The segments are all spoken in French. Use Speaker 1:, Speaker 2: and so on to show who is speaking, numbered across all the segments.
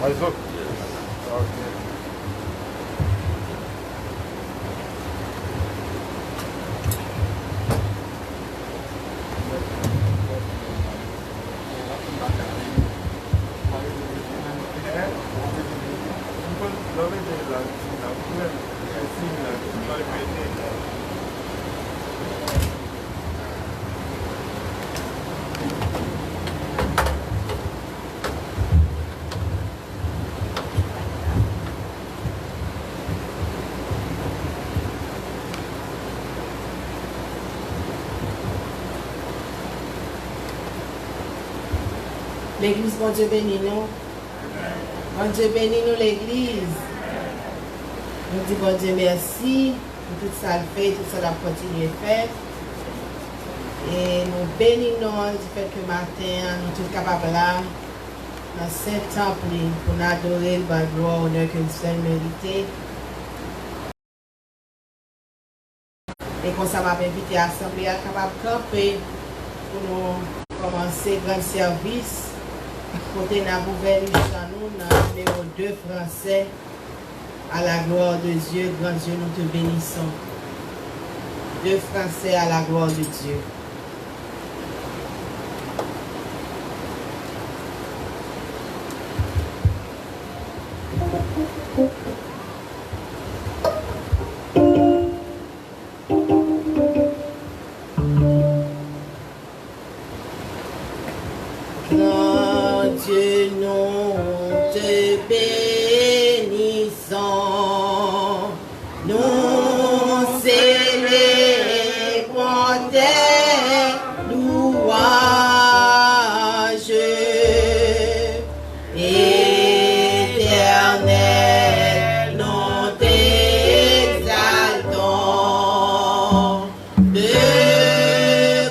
Speaker 1: Isaac. Okay.
Speaker 2: L'église, bon Dieu bénit nous. Bon Dieu bénit nous l'église. Nous disons bon Dieu merci pour tout ça le fait, tout ça l'a continué à faire. Et nous bénissons du fait que matin, nous sommes capables là, dans ce temple, pour nous adorer le gloire, honneur que nous sommes mérités. Et comme ça m'a invité à l'Assemblée à capable de camper pour nous commencer le grand service. Côté n'a ouvert nous dans le numéro 2 français. À la gloire de Dieu, grand Dieu, nous te bénissons. 2 français à la gloire de Dieu. Dieu, nous te bénissons, nous célébrons tes louanges, éternel, nous t'exaltons, de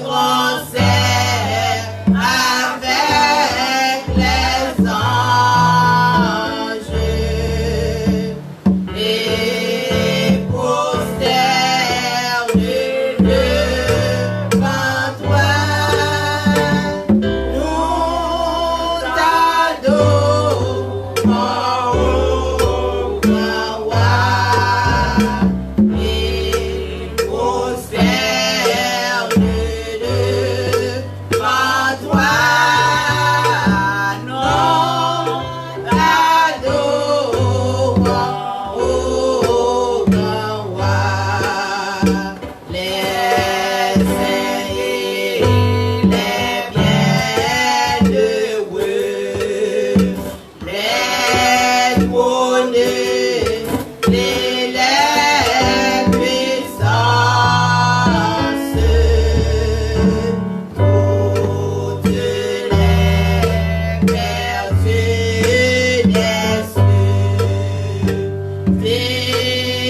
Speaker 2: grands cerfs avec les anges et prosternés devant toi, nous t'adorons, grand roi, et prosternés devant toi, nous t'adorons, grand roi. Les saints et les bienheureux, les trôneux et les puissances, toutes les vertus des cieux,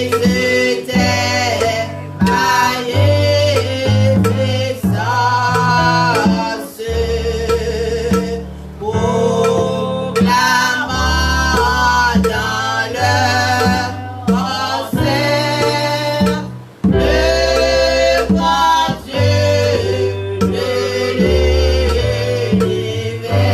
Speaker 2: visitez magnificence, proclamant dans leur concert le grand Dieu de l'univers.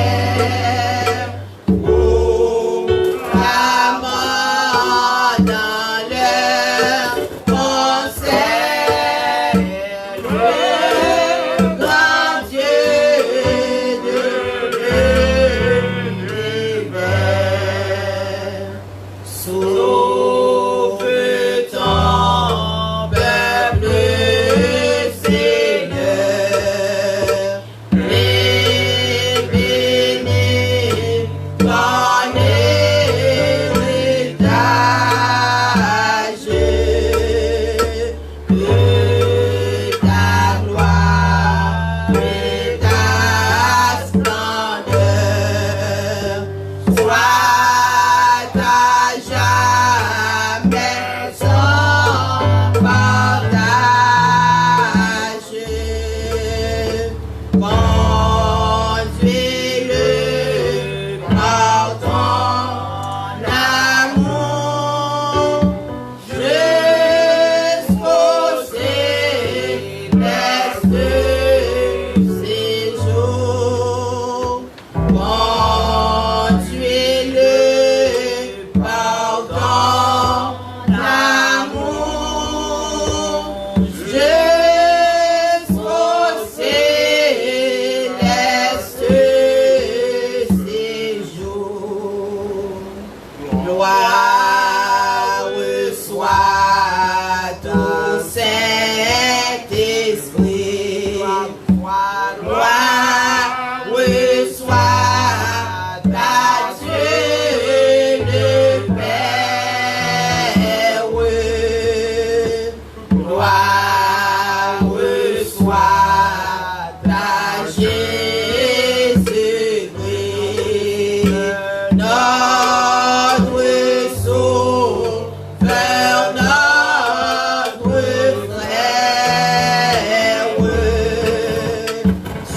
Speaker 2: notre sauveur, notre frère,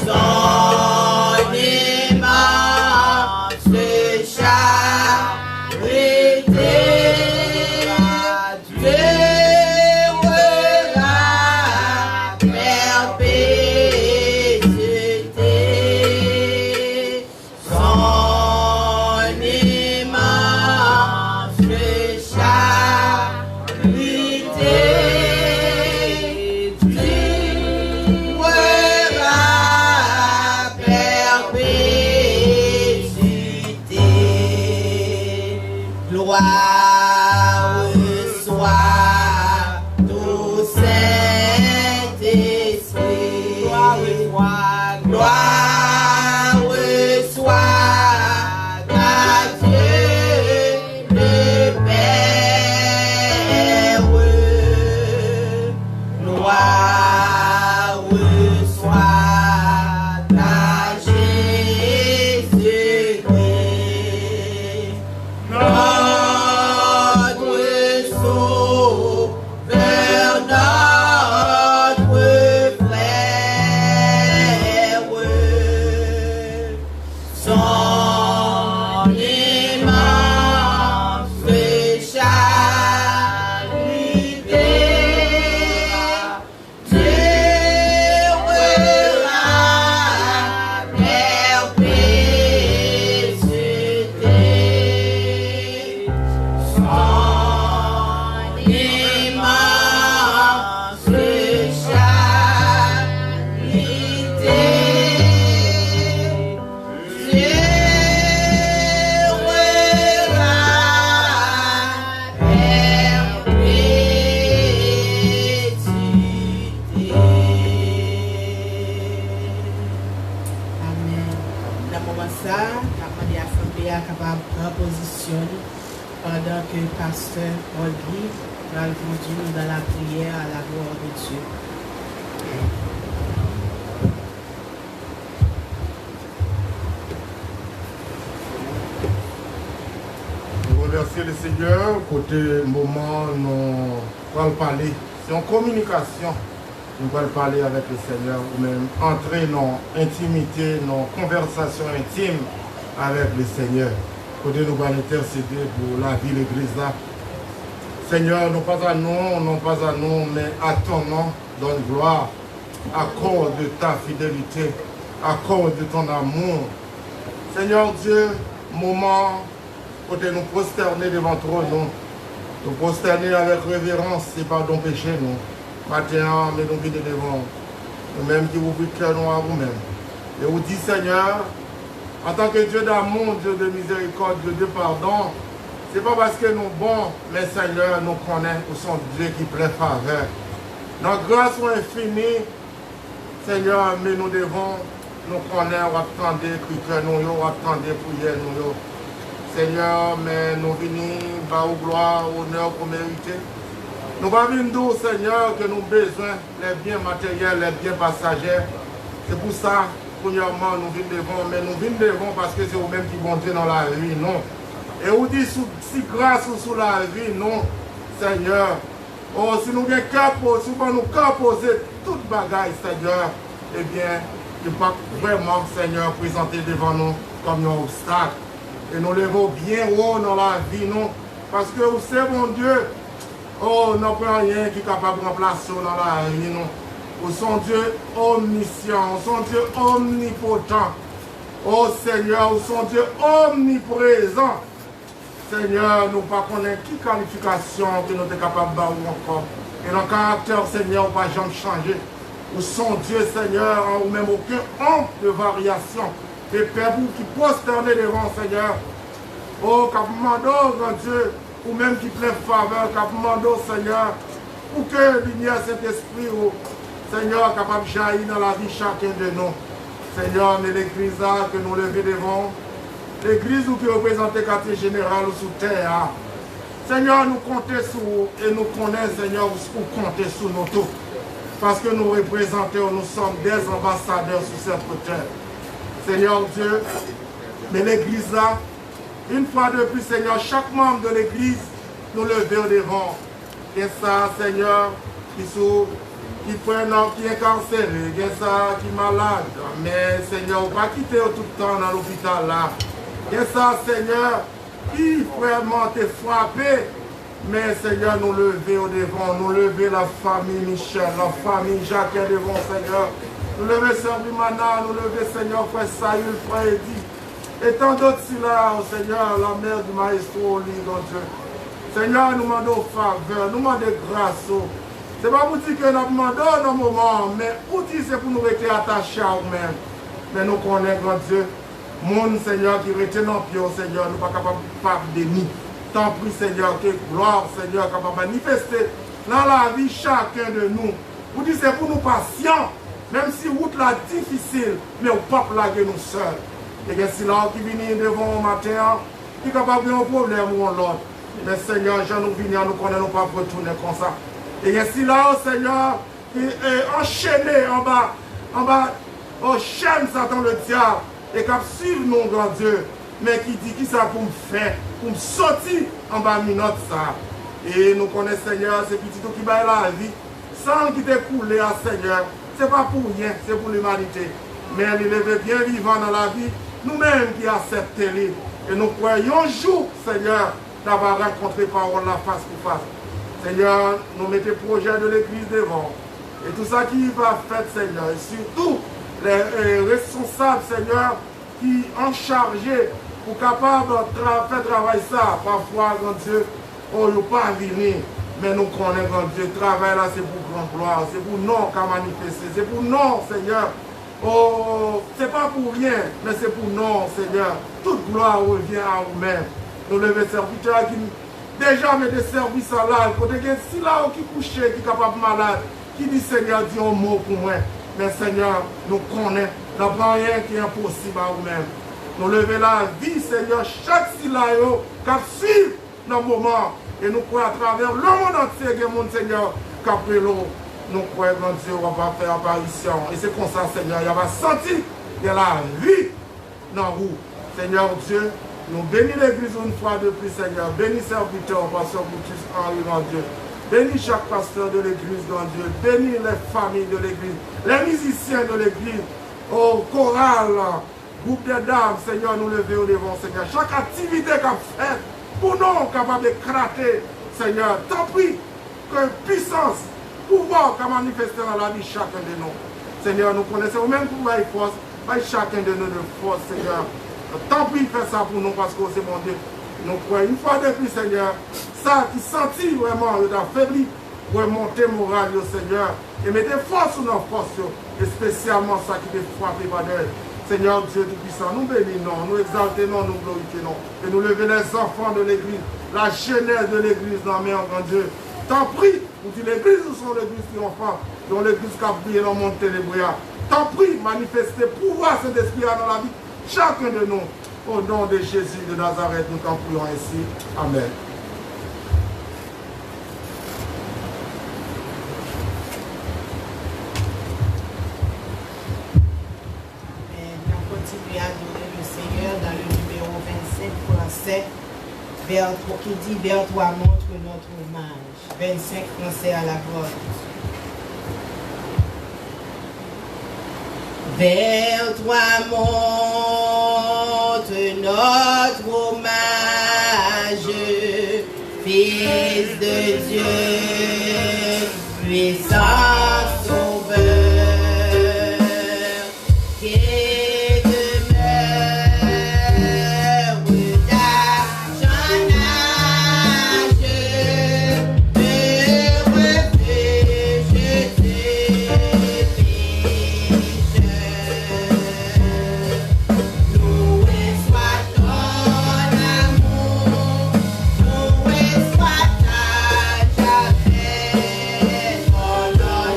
Speaker 2: son immense charité, durera perpétuité. Son immense charité durera perpétuité. Gloire soit au Saint-Esprit. Gloire soit à Dieu le Père. Gloire soit à Jésus-Christ. Notre sauveur, notre frère, son immense charité durera perpétuité. Son immense charité Amen. Dans le moment ça, l'Assemblée est capable de repositionner pendant que le pasteur Olguy va conduire dans la prière à la gloire de Dieu.
Speaker 1: Nous remercions le Seigneur, côté moment, nous allons parler. C'est en communication. Nous allons parler avec le Seigneur ou même entrer dans l'intimité, dans la conversation intime avec le Seigneur. Côté nous allons intercéder pour la vie de l'Église là. Seigneur, non pas à nous, mais à ton nom, donne gloire. Accorde de ta fidélité, accorde de ton amour. Seigneur Dieu, moment côté nous prosterner devant toi, nous prosterner avec révérence et pardon péché, nous. Matin, mais nous venons devant nous-mêmes qui vous cœur nous à vous-même. Et vous dit Seigneur, en tant que Dieu d'amour, Dieu de miséricorde, Dieu de pardon, ce n'est pas parce que nous bons, mais Seigneur, nous connaissons où sont Dieu qui plaît faveur. Notre grâce est infinie, Seigneur, mais nous devons nous connaître, attendre, crier nous, attendre, prier nous. Seigneur, mais nous venons par gloire, honneur pour mériter. Nous venons, Seigneur, que nous avons besoin des biens matériels, les biens passagers. C'est pour ça, premièrement, nous venons devant, mais nous venons devant parce que c'est vous-même qui vont Dieu dans la vie, non. Et vous dites, si grâce ou sous la vie, non, Seigneur. Oh, si nous avons qu'à poser, si nous qu'à poser toute bagaille, Seigneur, eh bien, il ne pas vraiment, Seigneur, présenter devant nous comme un obstacle. Et nous levons bien haut dans la vie, non. Parce que vous savez, mon Dieu, oh, n'a pas rien qui est capable de remplacer dans la vie, non. Vous sont Dieu omniscient, vous sont Dieu omnipotent. Oh Seigneur, vous sont Dieu omniprésent. Seigneur, nous ne connaissons pas qui qualification que nous sommes capables de faire encore. Et notre caractère, Seigneur, ne va jamais changer. Vous sont Dieu, Seigneur, ou même aucun honte de variation. Et Père, vous qui prosternez devant, Seigneur, oh, qu'à demandons, grand Dieu, ou même qui plaît faveur, qu'à demandons, Seigneur, pour que lumière cet esprit, oh, Seigneur, capable de jaillir dans la vie chacun de nous. Seigneur, mais l'église là que nous levons devant, l'église qui représente le quartier général sous terre. Seigneur, nous comptons sur vous et nous connaissons, Seigneur, vous comptez sur nous tous. Parce que nous représentons, nous sommes des ambassadeurs sur cette terre. Seigneur Dieu, mais l'église là, Une fois de plus, Seigneur, chaque membre de l'Église, nous lever au devant. Et ça, Seigneur, qui est incarcéré, qui est malade. Mais, Seigneur, on va quitter tout le temps dans l'hôpital là. Et ça, Seigneur, qui vraiment t'est frappé. Mais, Seigneur, nous lever au devant, nous lever la famille Michel, la famille Jacques devant, Seigneur. Nous lever Sœur Bimana, nous lever, Seigneur, Frère Saül, Frère Eddy. Et tant d'autres là, oh Seigneur, la mère du maestro au lit, mon Dieu. Seigneur, nous demandons faveur, nous demandons grâce. Ce n'est pas pour dire que nous demandons dans un moment, mais pour dire c'est pour nous rester attachés à nous-mêmes. Mais nous connaissons, grand Dieu, mon Seigneur qui retient dans le pied, Seigneur, nous ne sommes pas capables de bénir. Tant pis, Seigneur, que gloire, Seigneur, capable de manifester dans la vie chacun de nous. Vous dites c'est pour nous patients, même si la route est difficile, mais on ne peut pas laguer nous seuls. Et que si là qui vient devant au matin, qui est capable de un problème ou l'autre. Mais Seigneur, je nous viens, nous connaissons pas retourner comme ça. Et que si là, Seigneur, qui est enchaîné en bas, au chaîne Satan le diable, et qui suivre nous, grand Dieu, mais qui dit qui ça pour me faire, pour me sortir en bas de notre ça. Et nous connaissons, Seigneur, c'est petit tout qui bat la vie, sans qui t'est coulé à Seigneur. Ce n'est pas pour rien, c'est pour l'humanité. Mais il est bien vivant dans la vie, nous-mêmes qui acceptons lui. Et nous croyons un jour, Seigneur, d'avoir rencontré parole la face pour face. Seigneur, nous mettons le projet de l'Église devant. Et tout ça qui va faire, Seigneur, et surtout les responsables, Seigneur, qui ont chargé pour capable de faire travailler ça. Parfois, grand Dieu, on ne peut pas venir. Mais nous connaissons, grand Dieu, le travail là, c'est pour grande gloire, c'est pour nous qu'à manifester, c'est pour nous, Seigneur. Oh, c'est pas pour rien, mais c'est pour nous, Seigneur. Toute gloire revient à vous-même. Nous levons serviteurs qui déjà mettent des services à l'âge. Côté que si là qui couché, qui est capable malade, qui dit Seigneur, dis un mot pour moi. Mais Seigneur, nous connaissons, nous n'avons rien qui est impossible à vous-même. Nous levons la vie, Seigneur, chaque silayo qui suit dans le moment. Et nous croyons à travers le monde entier, que mon Seigneur, qu'après l'eau, nous croyons, mon Dieu, on va faire apparition. Et c'est comme ça, Seigneur, il va sentir de la vie dans vous. Seigneur Dieu, nous bénis l'Église une fois de plus, Seigneur. Bénis serviteurs, pasteur Boutis, Henri, mon Dieu. Bénis chaque pasteur de l'Église, mon Dieu. Bénis les familles de l'Église, les musiciens de l'Église, au choral, groupe de dames, Seigneur, nous levons au devant, Seigneur. Chaque activité qu'on fait, pour nous, capable d'éclater, Seigneur, tant pis que puissance, pouvoir qu'a manifesté dans la vie chacun de nous. Seigneur, nous connaissons même pouvoir et force, chacun de nous de force, Seigneur. Tant pis, fais ça pour nous parce que c'est mon Dieu. Nous croyons une fois de plus, Seigneur, ça qui sentit vraiment d'affaibli, remonter moral, Seigneur, et mettez force sur nos forces, et spécialement ça qui est frappé par d'elle. Seigneur Dieu Tout-Puissant, nous bénissons, nous exaltons, nous glorifions, et nous levons les enfants de l'Église, la jeunesse de l'Église, dans mes grand Dieu. Tant pis, vous dites l'Église, nous sommes l'Église triomphante, dont l'Église qui a brillé dans le monde ténébreux. Tant pis, manifestez pouvoir cet esprit dans la vie, chacun de nous. Au nom de Jésus de Nazareth, nous t'en prions ainsi. Amen.
Speaker 2: Adorer le Seigneur dans le numéro 25 français, qui dit vers toi montre notre hommage. 25 français à la gloire. Vers toi monte notre hommage, Fils de Dieu, puissant Sauveur, qui
Speaker 3: Lord.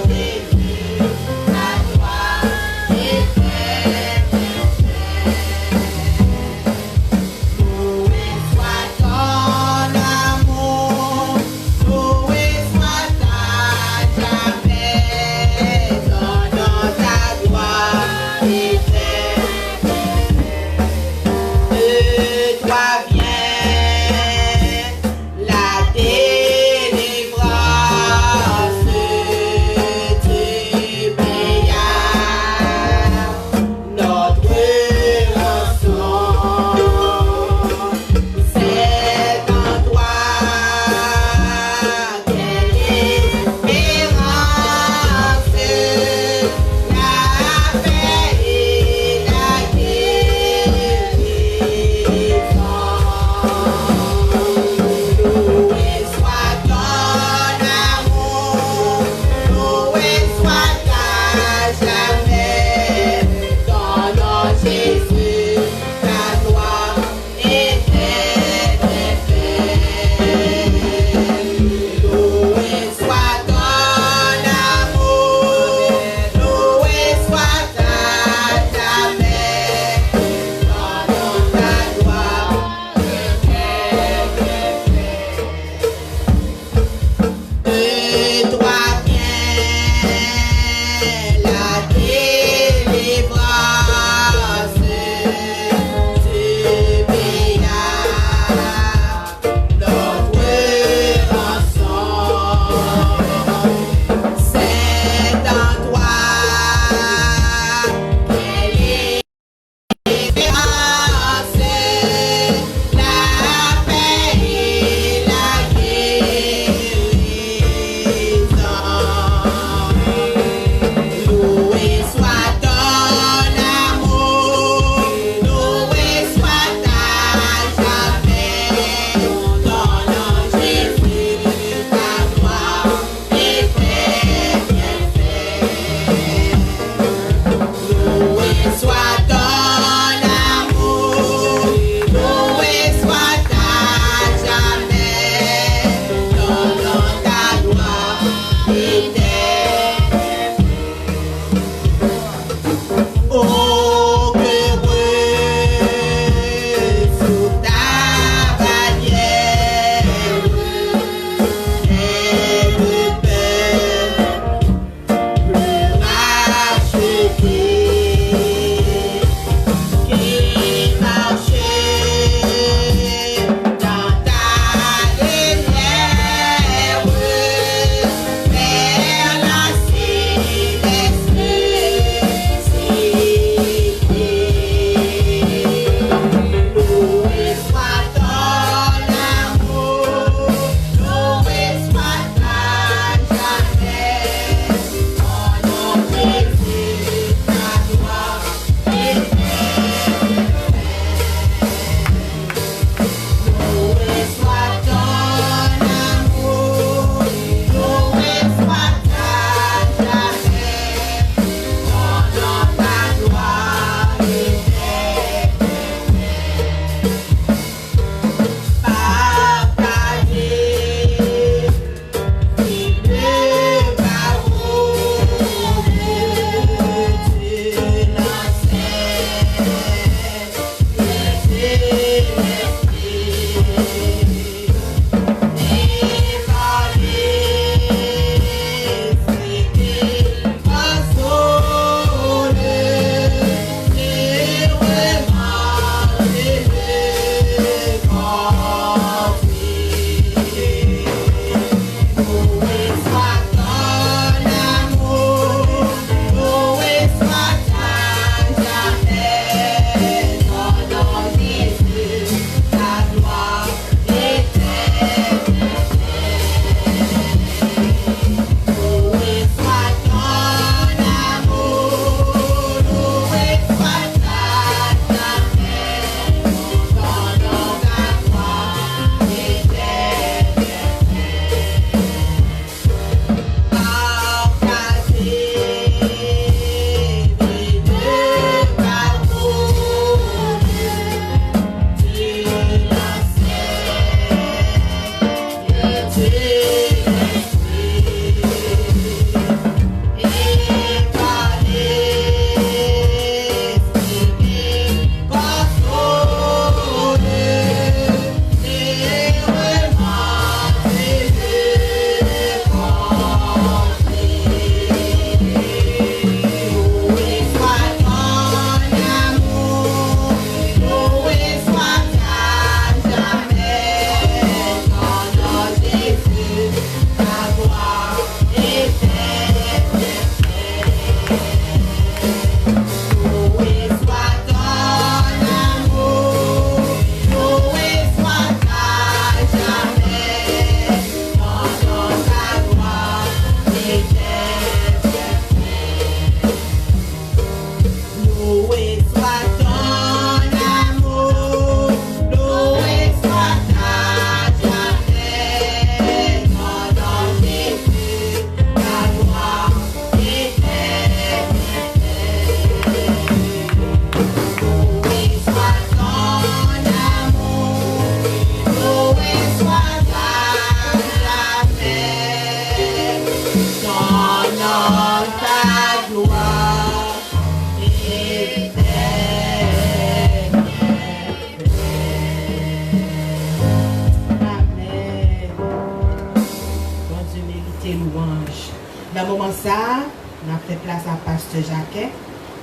Speaker 2: Dans le moment ça, on a fait place à Pasteur Jacquet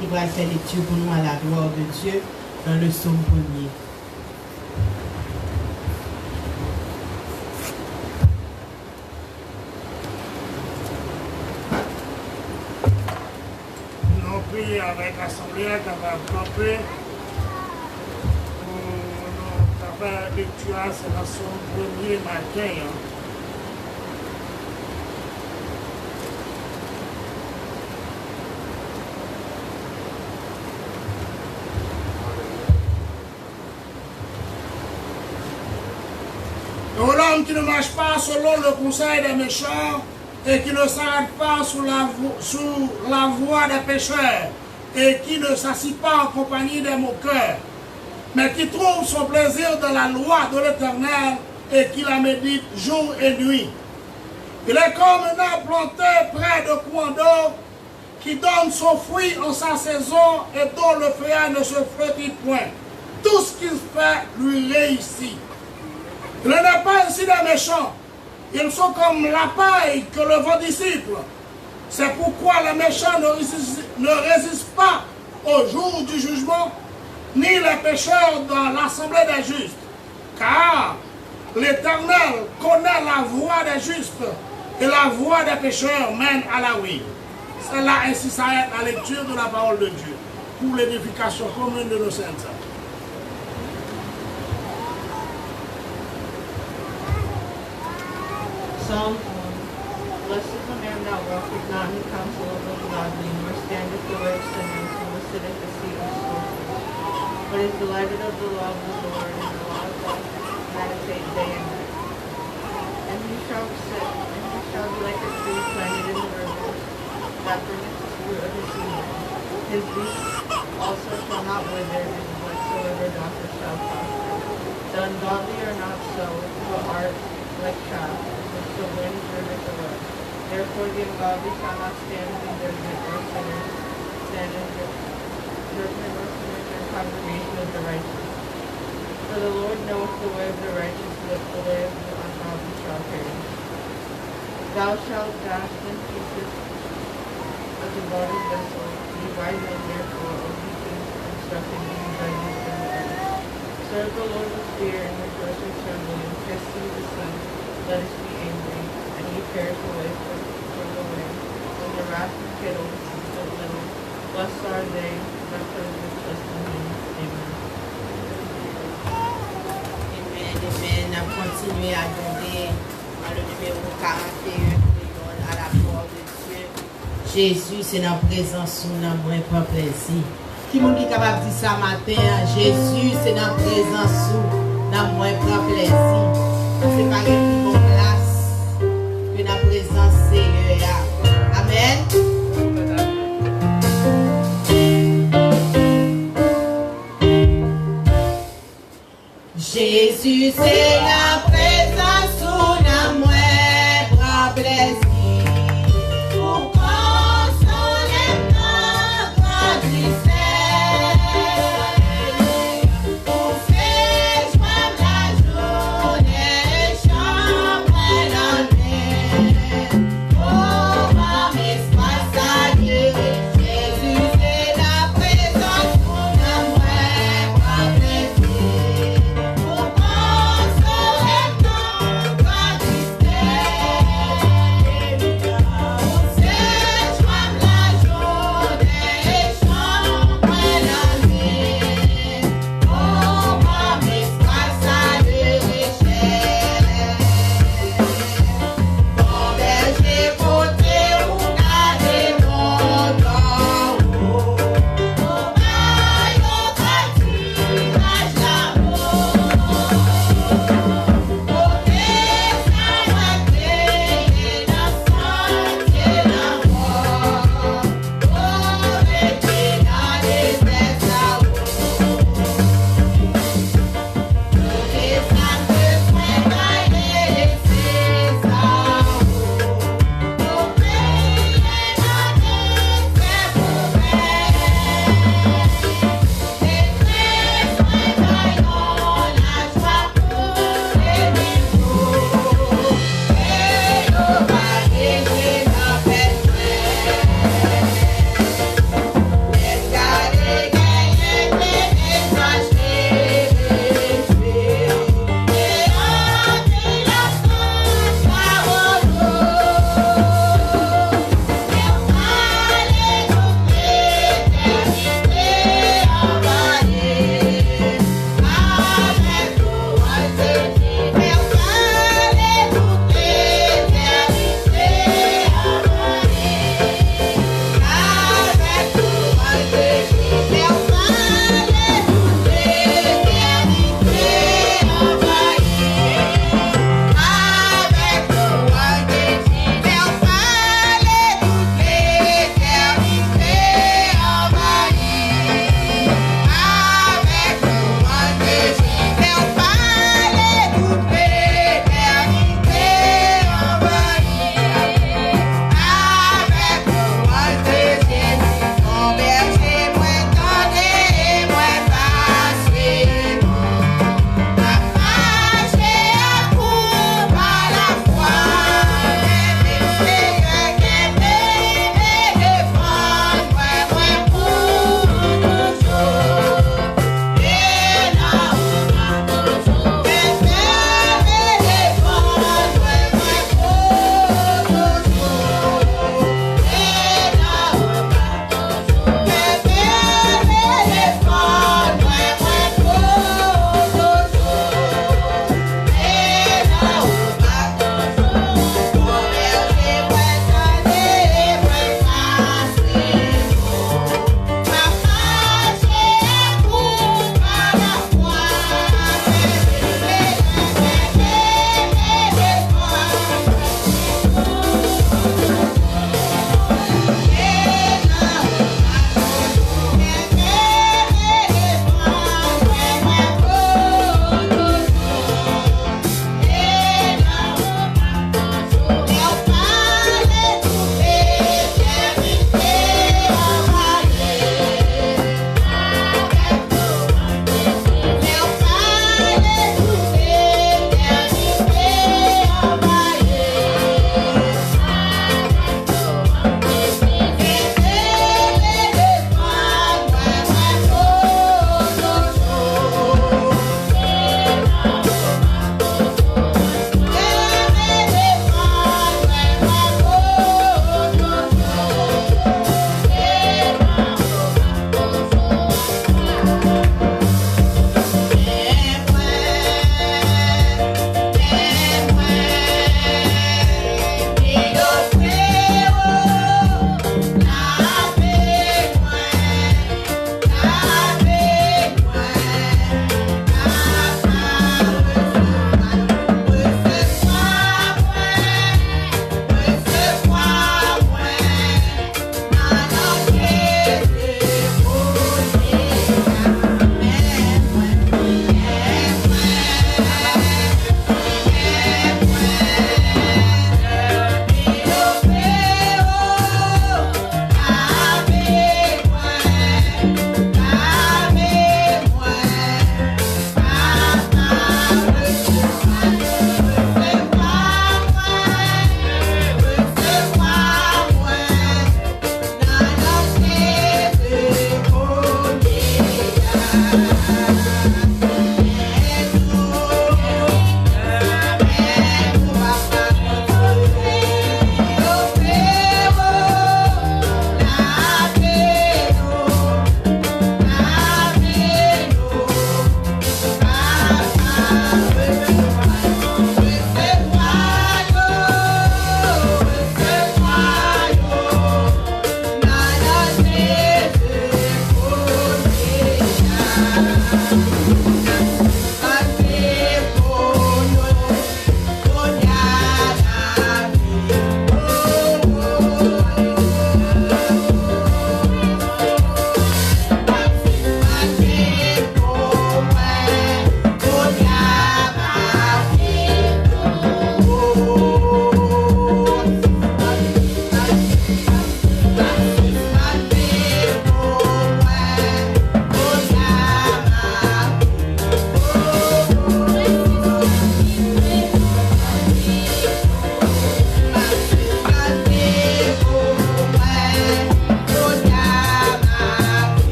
Speaker 2: qui va faire lecture pour nous à la gloire de Dieu dans le psaume 1er.
Speaker 3: Nous prions avec l'Assemblée qui va camper pour faire lecture, c'est dans son premier matin. L'homme qui ne marche pas selon le conseil des méchants et qui ne s'arrête pas sous la voie des pécheurs et qui ne s'assit pas en compagnie des moqueurs, mais qui trouve son plaisir dans la loi de l'Éternel et qui la médite jour et nuit. Il est comme un arbre planté près de courants d'eau qui donne son fruit en sa saison et dont le feuillage ne se flétrit point. Tout ce qu'il fait lui réussit. Il n'est pas ainsi des méchants. Ils sont comme la paille que le vent dissipe. C'est pourquoi les méchants ne résistent pas au jour du jugement, ni les pécheurs dans l'assemblée des justes. Car l'Éternel connaît la voie des justes et la voie des pécheurs mène à la ruine. C'est là ainsi s'arrête la lecture de la parole de Dieu pour l'édification commune de nos saints.
Speaker 2: Psalm 1. Blessed is the man that walketh not in the counsel of the ungodly, nor standeth the way of sinners, nor sitteth at the seat of scoffers. But is delighted of the law of the Lord, and the law of God meditate day and night. And he shall be like a tree planted in the river, that bringeth the fruit of his season. His leaf also shall not wither, and whatsoever doth it shall prosper. The ungodly are not so, but are like chaff, which the wind driveth away. Therefore the ungodly shall not stand in judgment, or sinners stand in judgment, or sinners in congregation of the righteous. For the Lord knoweth the way of the righteous, but the way of the ungodly shall perish. Thou shalt dash in pieces a devoted vessel. Be wise and therefore, O ye kings, instructed in judgment in the earth. Serve the Lord with fear and rejoice with trembling. Kiss the sun, let us be angry, and ye perish away from the wind. When the wrath of Kittle ceases a little, blessed are they that put their trust in him. Amen. Amen, amen. On continue à donner le numéro 41 à la gloire de Dieu. Jésus, c'est dans la présence où nous avons un plaisir. Qui m'a dit capable de dire ça matin, Jésus, c'est dans la présence où nous avons un plaisir. C'est pas une bonne place que la présence Seigneur. Amen. Jésus, c'est la présence où nous avons un plaisir.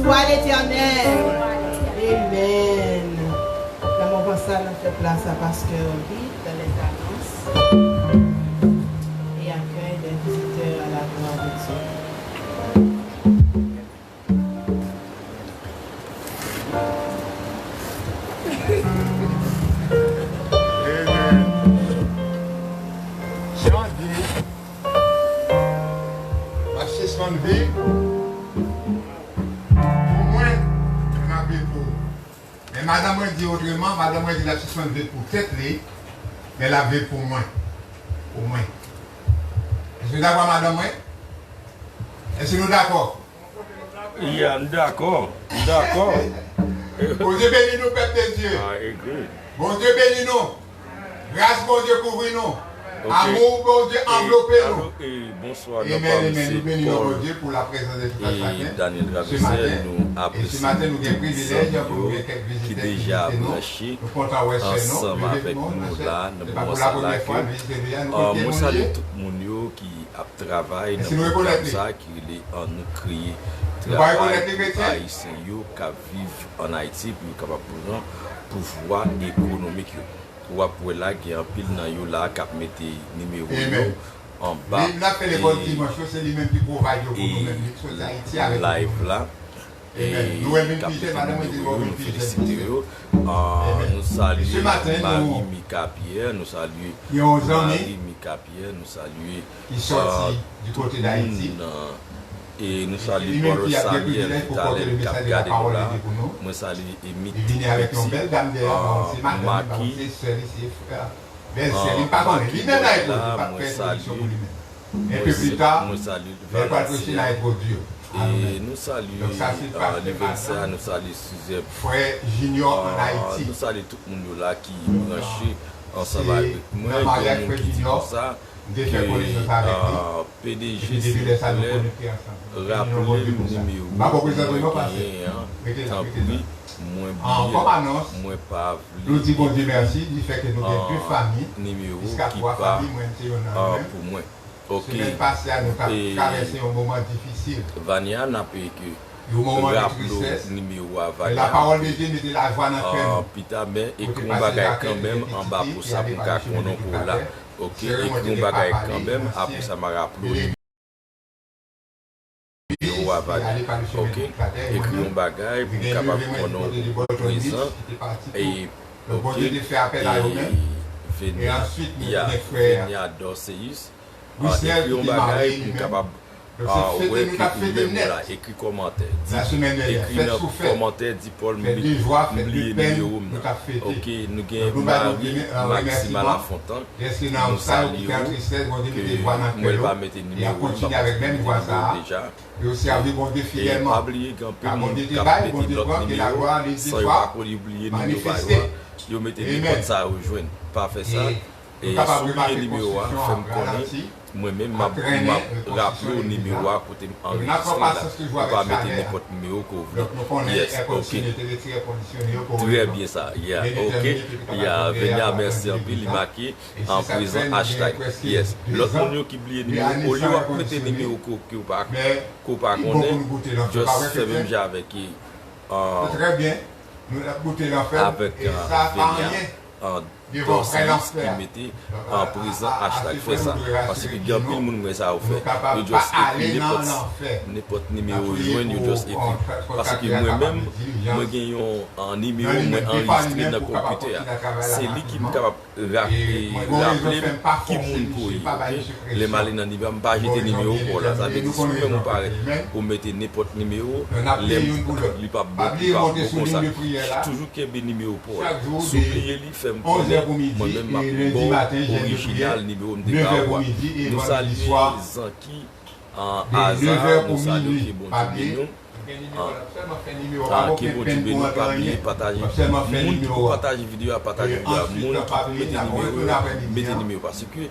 Speaker 2: soit l'Éternel. Amen. Là, on va ça dans cette place à Pasteur Guy dans les annonces et accueil des visiteurs à la gloire de Dieu.
Speaker 1: Vie, pour moi, je m'appelle pour. Mais madame m'a dit autrement, madame m'a dit la session de vie pour tête, mais la vie pour moi. Pour moi. Est-ce que vous d'accord, madame? Est-ce que nous d'accord?
Speaker 4: Yeah, d'accord. D'accord.
Speaker 1: Bon Dieu bénis nous, peuple de Dieu. Bon Dieu bénis nous. Grâce, bon Dieu couvre nous. Okay. Amour, bon Dieu, enveloppez nous.
Speaker 4: Et bonsoir.
Speaker 1: Amen, nous bénissons bon Dieu pour la présence de tout ce matin.
Speaker 4: Daniel Ravissel, nous apprécions.
Speaker 1: Ce matin, nous avons un privilège pour quelques visiteurs
Speaker 4: qui déjà branché ensemble avec nous là, nous avons la moi salue tout le monde qui travail dans
Speaker 5: nous
Speaker 4: le
Speaker 5: reconnaître.
Speaker 4: ça qui est en nous créer
Speaker 5: Nous pas
Speaker 4: travail
Speaker 5: reconnaître les chrétiens.
Speaker 4: haïtien yo qui vivent en Haïti puis capable prendre pouvoir économique yo. Ou après là qui en pile dans yo là qui mettre numéro
Speaker 5: Amen.
Speaker 4: en bas.
Speaker 5: Il a fait les bonnes dimanches, c'est lui-même qui provide pour nous-mêmes, les Haïti avec
Speaker 4: live là. Et
Speaker 5: nous
Speaker 4: féliciter nous saluons Marie Mika Pierre, nous saluons Marie Mika Pierre, nous saluons
Speaker 5: qui sorti du côté d'Haïti
Speaker 4: et nous saluons Paul Samuel Vitalel qui a regardé nous là. Nous saluons Emi.
Speaker 5: Il vient avec une belle dame derrière, c'est madame, c'est sœur, c'est frère. Mais c'est pas bon, il vient là, il pas de solution pour lui-même. Un peu plus tard, il va toucher là pour Dieu.
Speaker 4: Et nous saluons l'anniversaire, nous saluons Suzette.
Speaker 5: Frère Junior en Haïti.
Speaker 4: Nous saluons tout le monde là qui est branché ensemble avec moi. Et qui dit comme ça que PDG s'il vous plaît, rappelez le numéro tant pis, moins pas
Speaker 5: nous disons bon Dieu merci, il fait que nous avons deux familles,
Speaker 4: numéro
Speaker 5: jusqu'à
Speaker 4: qui
Speaker 5: trois
Speaker 4: part
Speaker 5: familles,
Speaker 4: pour moi. Ok.
Speaker 5: Semaine passée, nous avons traversé un moment difficile.
Speaker 4: Vania n'a pas que
Speaker 5: le moment de tristesse.
Speaker 4: Numéro à Vania.
Speaker 5: La parole de Dieu mettait la joie dans le cœur.
Speaker 4: Putain, mais écrit un bagage quand même en bas pour ça, pour qu'à qu'on pour là. Ok, écrit un bagage quand même, après ça m'a rappelé. Numéro à Vania. Ok, écrit un bagage pour capable qu'on présent. Et ok,
Speaker 5: et ensuite,
Speaker 4: il y a Venia Dorseus. Écrit un bagage pour capable. Ouais, écrit commentaire. Écrit dans commentaire, dit Paul, m'oublier numéro. Ok, nous avons Marie Maxime à la Fontaine. Nous saluons que moi, elle va mettre numéro déjà.
Speaker 5: Et aussi avec bon Dieu fidèlement.
Speaker 4: Et pas oublier qu'un peu de monde qui a mis l'autre numéro, sans pas oublier le numéro. Vous mettez n'importe ça à rejoindre. Pas faire ça. Et souligner le numéro, faites-moi connaître. Moi-même, je rappelle au numéro à côté enregistré. Vous pas mettre n'importe numéro que vous voulez. Yes, ok. Très bien ça. Yeah, ok. Il y a Venia merci en pile, il marqué en présent hashtag. Yes. L'autre monde qui oublie le numéro, au lieu de mettre le numéro que vous ne connaissez pas, juste faire même j'ai avec
Speaker 5: très bien. Nous avons goûté l'enfer.
Speaker 4: Avec Venia. Dans ce qui mettait en présent hashtag fait ça parce que il y a plein de monde qui ça fait il juste écrit n'importe numéro joindre il juste écrit parce que moi-même moi gagne un numéro moi enregistré dans le computer c'est lui qui me capable rappeler qui monde pour les malins dans numéro pas jeter numéro pour là ça veut dire si même paraît pour mettre n'importe numéro les pas toujours qu'il y a numéro pour s'oublier lui fait moi-même ma bon original numéro de Kawa. Nous saluons Zanki en hasard, nous saluons qui bon Dieu qui bon Dieu nous pas bien partager. Monde qui partage vidéo partager vidéo, monde qui mettez numéro parce que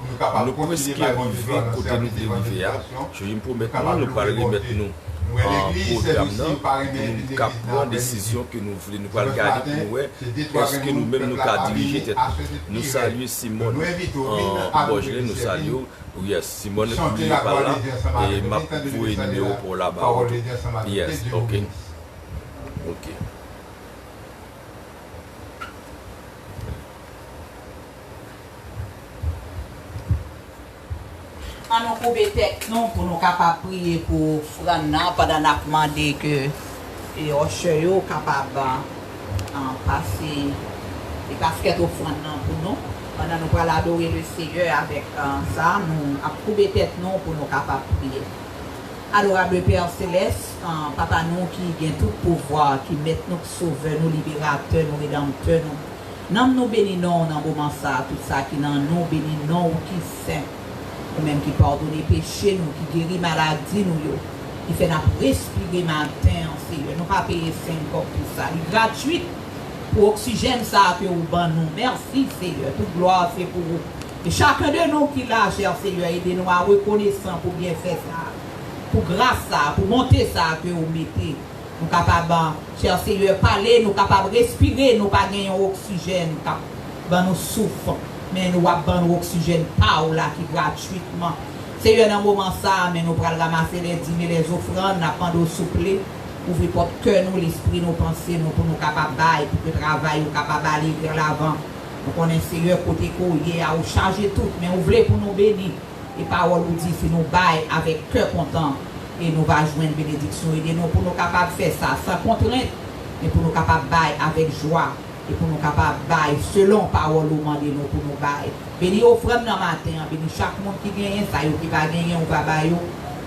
Speaker 4: nous presque arrivé côté nous arrivé je me promets maintenant nous parler maintenant en programme nous prendre une décision que nous voulons nous pas regarder pour nous parce que nous-mêmes nous avons dirigé tête nous saluons Simone en Borgelais nous saluons yes Simone qui est par là et m'a trouvé numéro pour là-bas yes ok
Speaker 6: On nous coupe tête non pour nous capable prier pour Frana pendant n'a demandé que et Ocheyo capable passer les casquettes au Frana pour nous pendant nous pour adorer le Seigneur avec ça nous a couper tête non pour nous capable prier. Adorable Père Céleste, Papa nous qui gagne tout pouvoir, qui met nous sauveur, nous libérateur, nous rédempteur, nous bénissons dans le moment ça, tout ça qui dans nous bénissons qui saint. Même qui pardonne les péchés, nous, qui guérit maladie, nous, qui fait nous respirer matin, Seigneur. Nous pas payer 5 pour ça. Il est gratuit pour l'oxygène ça que vous ban nous. Merci, Seigneur. Toute gloire, c'est pour vous. Et chacun de nous qui l'a, cher Seigneur, aidez-nous à reconnaissant pour bien faire ça. Pour grâce ça, pour monter ça que vous mettez. Nous capables, cher Seigneur, parler, nous capables respirer, nous pas gagner oxygène, nous souffrons. Mais nous avons un oxygène là qui gratuitement. Seigneur, dans le moment ça, mais nous pourrons ramasser les dîmes et les offrandes, nous prendre au souple, ouvrir votre cœur, nous, l'esprit, nos pensées, nous, pour nous capables de pour que le travail, nous capables d'aller vers l'avant. Nous connaissons Seigneur, côté courrier, à charger tout, mais nous voulons pour nous bénir. Et parole nous dit, si nous baillons avec cœur content, et nous va joindre bénédiction, aidez-nous pour nous capables de faire ça sans contrainte, mais pour nous capables de bailler avec joie. Et pour nous capables de bailler selon parole ou mandez nous pour nous bailler. Béni offrande dans le matin, béni chaque monde qui gagne ça, qui va gagner, on va bailler,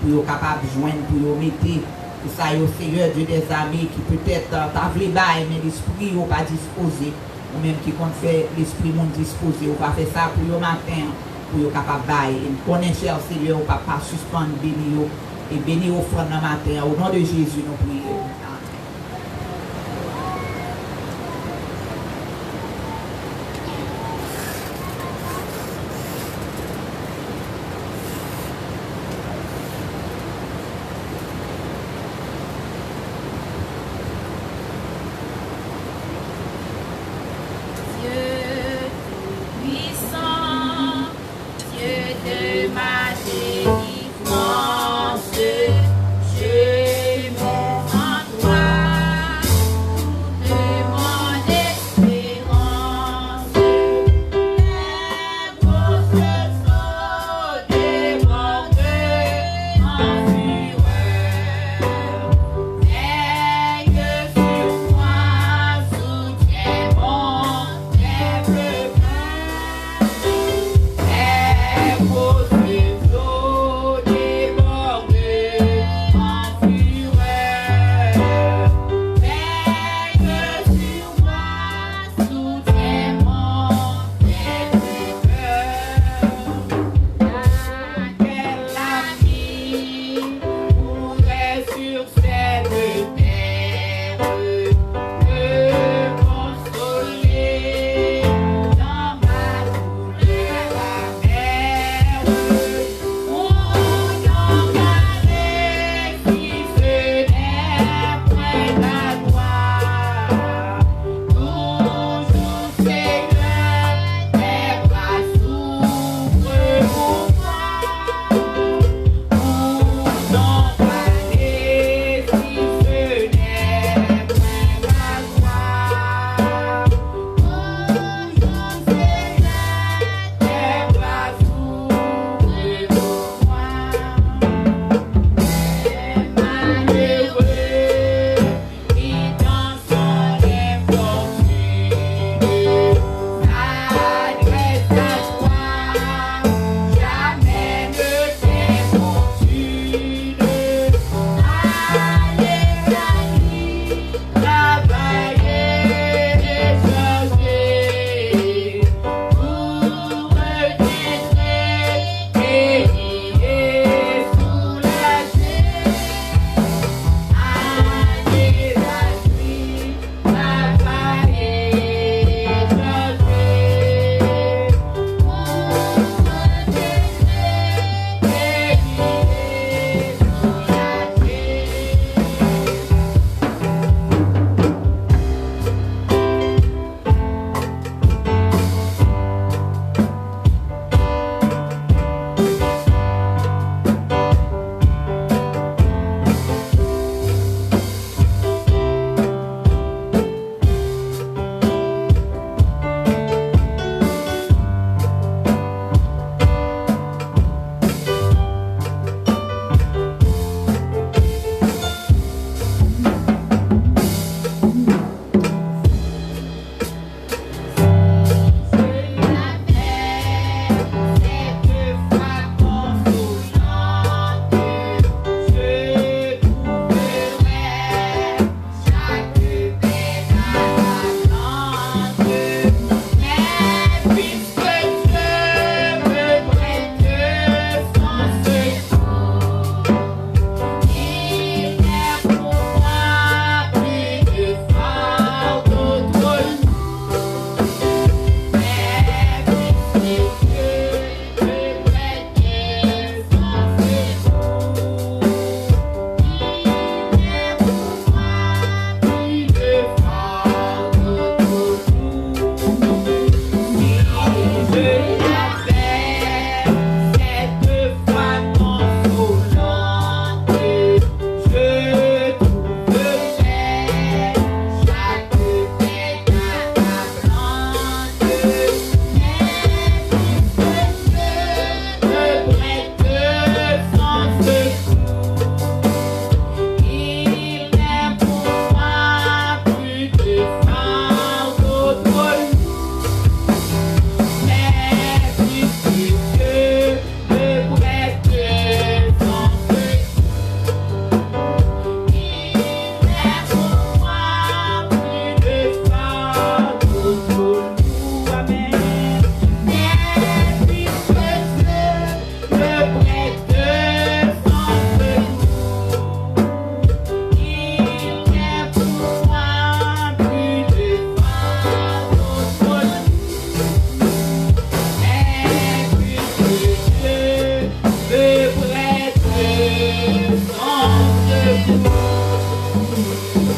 Speaker 6: pour nous capables de joindre, pour nous mettre. Et ça, au Seigneur Dieu des amis qui peut-être t'a voulu bailler, mais l'esprit n'est pas disposé. Ou même qui compte faire l'esprit monde disposé, on va faire ça pour le matin, pour nous capables de bailler. Et qu'on est cher Seigneur, on ne va pas suspendre béni et béni offrande dans le matin. Au nom de Jésus, nous prions.
Speaker 7: Je m'en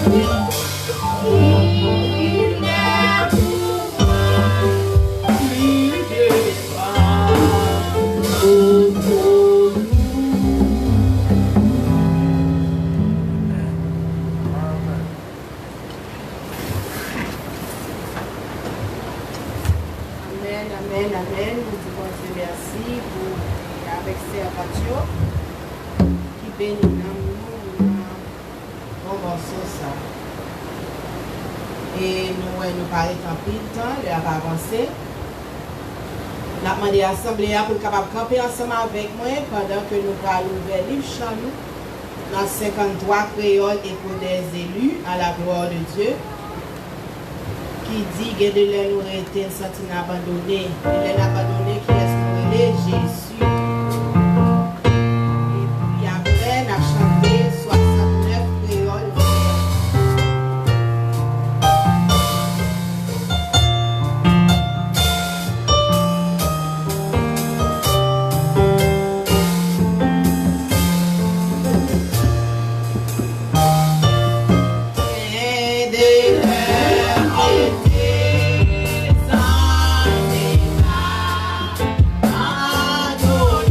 Speaker 2: Amen. Nous disons Dieu merci pour avec servatio qui bénit nous dans morceau ça. Et nous parlons en pile de temps, il a avancé. Nous avons demandé à l'Assemblée pour capable camper ensemble avec moi pendant que nous parlons ouvrir le livre chant nous dans 53 créoles et pour des élus à la gloire de Dieu. Qui dit que de l'air nous été senti abandonné, de l'air abandonné qui est Jésus. Et puis après, nous avons chanté 69 créoles.
Speaker 7: Adore.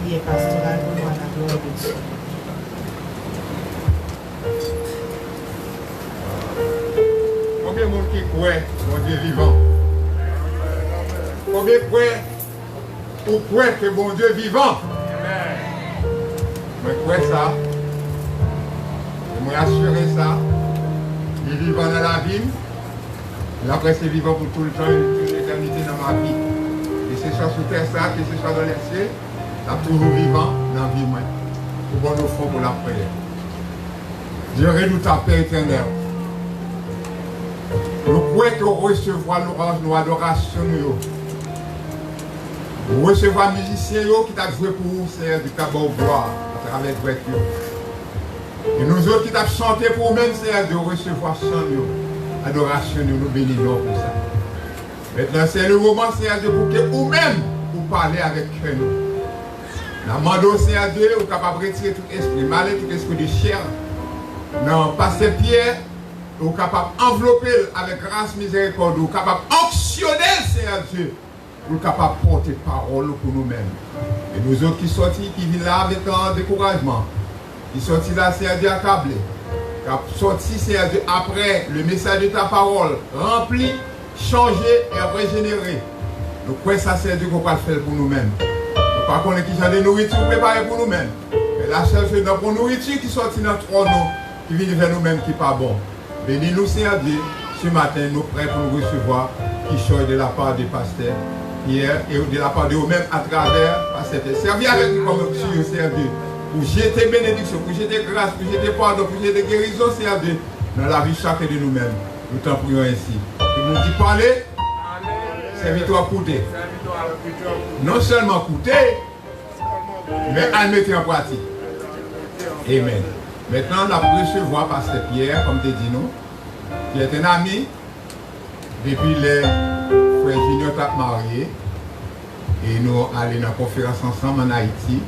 Speaker 2: prière pastorale pour nous à la gloire de Dieu.
Speaker 5: Combien de monde qui croit mon Dieu vivant? Combien de ou croit que mon Dieu vivant? Je crois ça. Je me assurer ça. Il est vivant dans la vie. Après, c'est vivant pour tout le temps et toute l'éternité dans ma vie. Que ce soit sur terre, ça, que ce soit dans les cieux, c'est toujours vivant dans la vie. Pour bon nous faire pour la prière. Dieu réduit ta paix éternelle. Nous croyons que recevoir nos adorations. Nous recevons les musiciens qui t'a joué pour vous, c'est du tabac au bois, à travers le voiture. Et nous autres qui t'a chanté pour nous-mêmes, c'est de recevoir chant, adoration, nous bénissons pour ça. Maintenant, c'est le moment, c'est pour que vous-même, vous parlez avec nous. La demande, c'est à Dieu, vous êtes capable de retirer tout esprit malin, tout esprit de chair. Non, passer Pierre, vous êtes capable d'envelopper avec grâce, miséricorde, vous êtes capable d'onctionner, c'est à Dieu. Pour capable de porter parole pour nous-mêmes. Et nous autres qui sortis, qui vivent là avec un découragement, qui sortis là, c'est à Dieu accablé. Qui sortis, c'est à Dieu après le message de ta parole, rempli, changé et régénéré. Donc, quoi, ça, c'est à Dieu qu'on va le faire pour nous-mêmes. Par contre, qui ont des nourritures préparées pour nous-mêmes. Mais la seule chose, pour nourriture qui sortit dans trois noms, qui vient vers nous-mêmes, qui n'est pas bon. Bénis-nous, c'est à Dieu. Ce matin, nous prêts pour nous recevoir, qui change de la part des pasteurs. Hier et de la part de vous-même à travers cette servir avec nous comme Dieu servi pour jeter bénédiction, pour jeter grâce, pour jeter pardon, pour jeter guérison, servi dans la vie chacun de nous-mêmes. Nous t'en prions ainsi. Tu nous dis parler, servir-toi à écouter. Non seulement écouter, mais à le mettre en pratique. Amen. Maintenant, on a recevoir Pasteur Pierre, comme tu dis nous, qui est un ami depuis les frère Junior t'a marié et nous allons dans la conférence ensemble en Haïti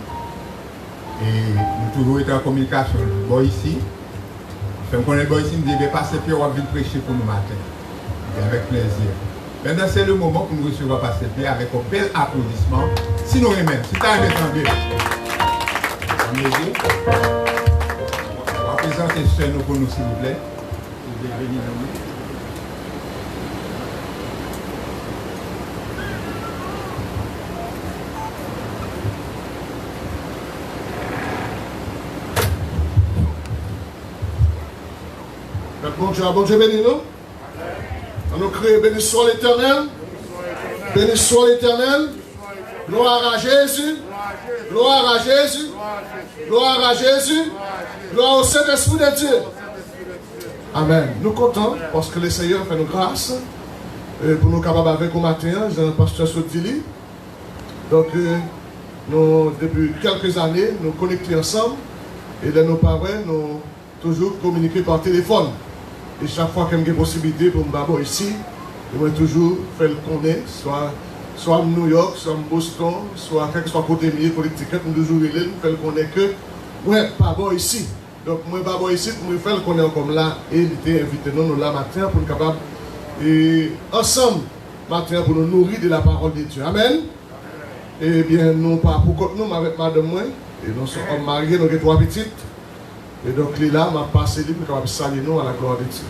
Speaker 5: et nous toujours été en communication. Bon ici, je me connais bon ici, me dit Pasteur Pierre va venir prêcher pour nous matin. Et avec plaisir. Maintenant c'est le moment pour nous recevoir Pasteur Pierre avec un bel applaudissement. Si nous aimons, si tu as aimé tendre. On va présenter ce nous pour nous s'il vous plaît. Vous devez venir dans nous.
Speaker 7: Bon Dieu bénis nous. On nous crie, béni soit l'Éternel. Béni soit l'Éternel. Gloire à Jésus. Gloire à Jésus. Gloire à Jésus. Gloire au Saint-Esprit de Dieu. Amen. Nous comptons parce que le Seigneur fait nous grâce pour nous capables avec au matin, Jean-Pasteur Sotili. Donc, nous, depuis quelques années, nous connectons ensemble et de nos parents, nous toujours communiquer par téléphone. Et chaque fois qu'il y a une possibilité pour me ici, je vais toujours faire le connaître, soit à New York, soit à Boston, soit quelque soit côté milieu politique, nous toujours faire le connaître que, ouais, pas bon ici. Donc, moi, pas bon ici, pour me faire le connaître comme là, et il était invité nous là matin pour nous capables, et ensemble, matin, pour nous nourrir de la parole de Dieu. Amen. Et bien, nous, pas pour nous, avec madame, moi, et nous sommes mariés, nous avons 3 petites. Et donc, là, m'a passé libre pour capable saluer nous à la gloire de Dieu.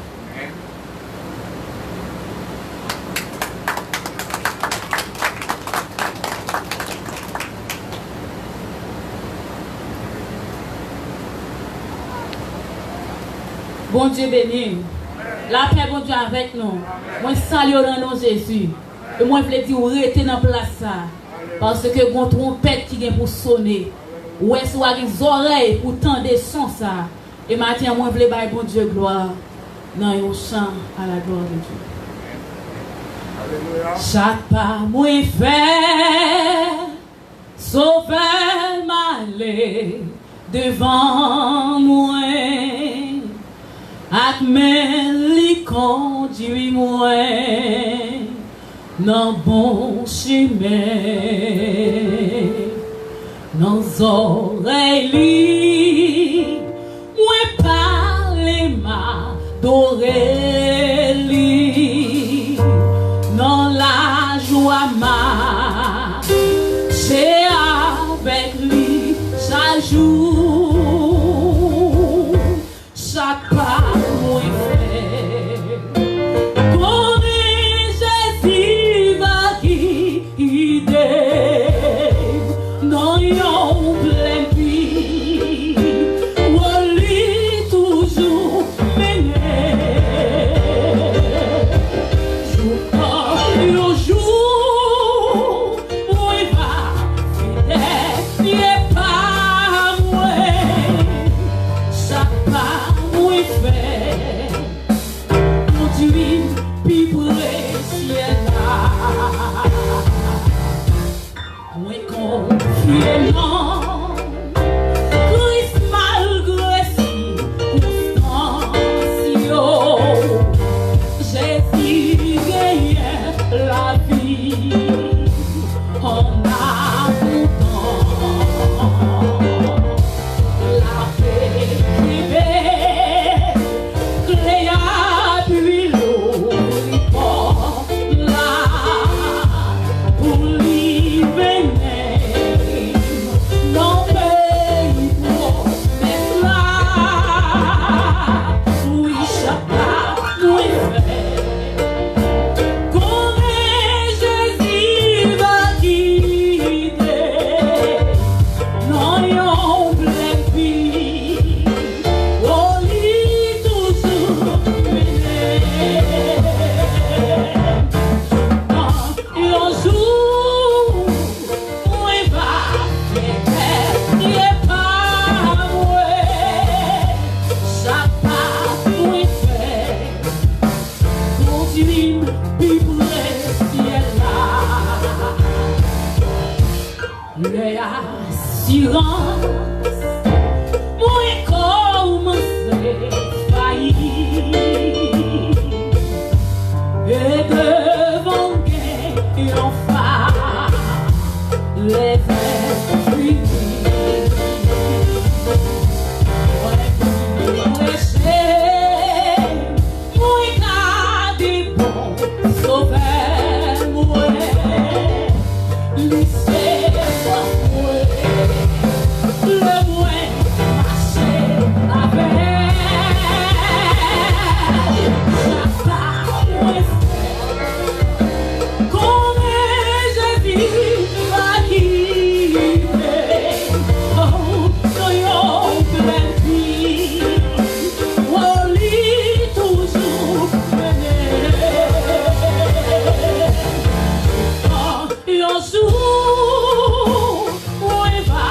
Speaker 8: Bon Dieu béni. La paix, bon Dieu avec nous. Moi, salue dans nom Jésus. Et moi, je veux dire, restez dans la place. Parce que bon trompette qui vient pour sonner. Ouais, soit des oreilles pour tendre des sons ça. Et maintenant, moi, je veux dire, bon Dieu, gloire. Dans un chant à la gloire de Dieu. Alléluia. Chaque pas, moi, fait, sauver m'aller devant moi. Ak men li conduit moi dans bon chemin. Dans oreilles li, moi parle ma d'oreilles li. Dans la joie ma, j'ai avec lui. chaque jour, chaque pas moi fait. Connais Jésus va guider dans yon plein vie, où lui toujours mener. Jour par jour, moi va fidèle, pas moi, chaque pas moi fait, conduit puis ciel là. Moi confiant, Christ malgré circonstances, Jésus gagne la vie en abondance. La paix qui belle, clé à puis l'eau qui porte là pour lui venir. Non pays pour mettre là, oui chaque pas nous fait. Comme Jésus va guider, non yon plein vie, oh lui toujours mener. Un jour, moi va faire, n'est pas moi, chaque pas moi fait, continue puis pour le ciel là. Les assurances, moi commencé faillir, et devant gain en face, les esprits moi garder bon sauveur moi, lycée moi, le moins marcher avec, chaque pas moi comme Jésus va guider, oh, dans yon plein vie, oh, lui toujours mener. Un jour, moi va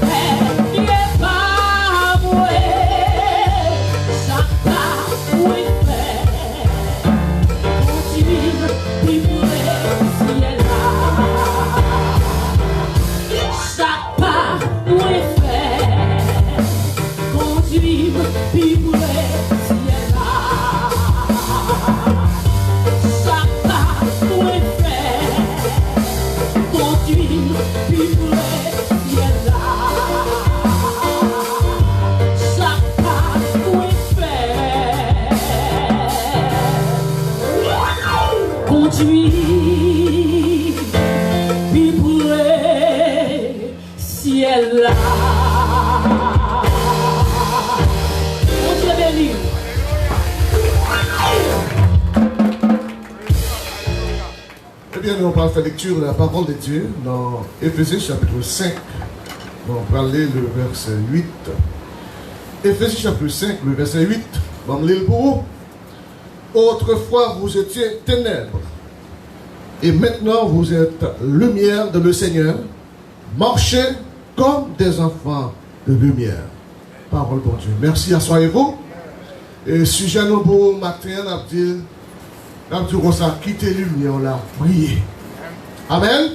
Speaker 8: faire, n'est pas moi, chaque pas moi fait, continue puis pour le ciel là. Chaque pas moi fait, continue puis pour le ciel là. Chaque pas moi fait, continue puis pour le ciel là. Chaque pas moi fait, continue puis pour le ciel là. Mon Dieu béni.
Speaker 7: Eh bien, nous allons faire lecture de la parole de Dieu dans Éphésiens chapitre 5. On va lire le verset 8. Éphésiens chapitre 5, le verset 8. On va lire pour vous. Autrefois, vous étiez ténèbres. Et maintenant, vous êtes lumière de le Seigneur. Marchez comme des enfants de lumière. Parole pour Dieu. Merci, asseyez-vous. Et sujet nous pour matin, on a dit comme ça, quittez lumière, la briller. Amen.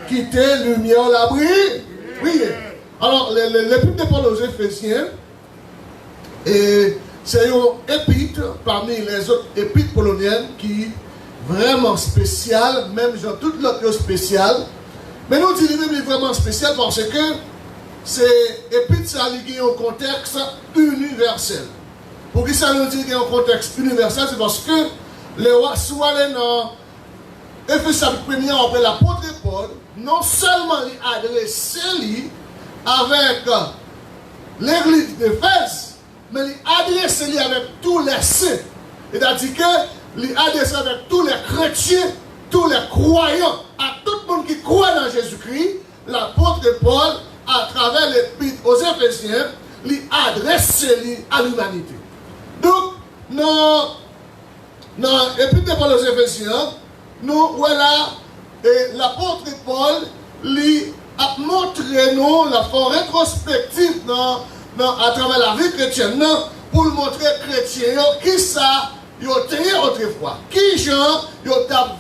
Speaker 7: Quittez lumière, la briller. Alors, l'épître de Paul aux Éphésiens, et c'est une épître parmi les autres épîtres poloniennes qui vraiment spéciale, même genre toute l'autre spéciale. Mais nous disons que c'est vraiment spécial parce que c'est épître ça lié au contexte universel. Pour qui ça nous dit qu'il y a un contexte universel, c'est parce que les rois soit dans Éphésiens chapitre 1 après l'apôtre Paul, non seulement il adresse lui, avec l'église d'Éphèse, mais il adresse avec tous les saints. C'est-à-dire qu'il adresse avec tous les chrétiens, tous les croyants, à tout le monde qui croit dans Jésus-Christ. L'apôtre Paul, à travers l'épître aux Éphésiens, il adresse à l'humanité. Donc, dans l'épître de Paul aux Éphésiens, nous voilà, l'apôtre Paul lui a montré nous la forme rétrospective à travers la vie chrétienne pour montrer aux chrétiens qui ça ils ont tenu autrefois, qui gens ils ont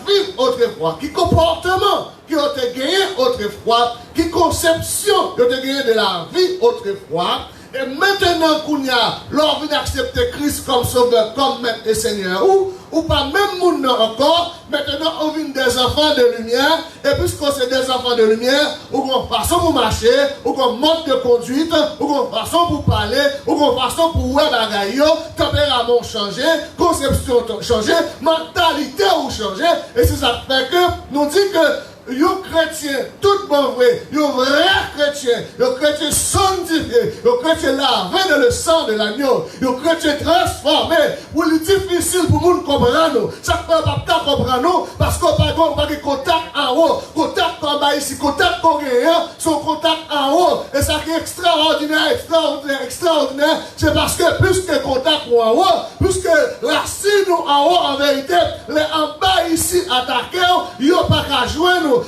Speaker 7: vécu autrefois, qui comportement qui ont gagné autrefois, qui conception ils ont gagné de la vie autrefois. Et maintenant qu'on y a, l'on vient d'accepter Christ comme sauveur, comme maître et Seigneur, ou pas même moun encore, maintenant on vient des enfants de lumière, et puisqu'on c'est des enfants de lumière, ou qu'on façon pour marcher, ou qu'on mode de conduite, ou qu'on façon pour parler, ou qu'on façon pour ouais bagaille, tempérament changé, conception changé, mentalité ou changé, et c'est ça fait que nous dit que yo chrétien, tout bon vrai, yo vrai chrétien, yo chrétien sanctifié, yo chrétien lavé dans le sang de l'agneau, yo chrétien transformé, ou il est difficile pour nous comprendre, ça peut pas comprendre, parce qu'on n'a pas de contact en haut, contact comme ici, contact coréen, son contact en haut, et ça qui est extraordinaire, c'est parce que plus que contact ou en haut, plus que racine ou en haut, en vérité, les en bas ici attaqués, ils n'ont pas qu'à joindre.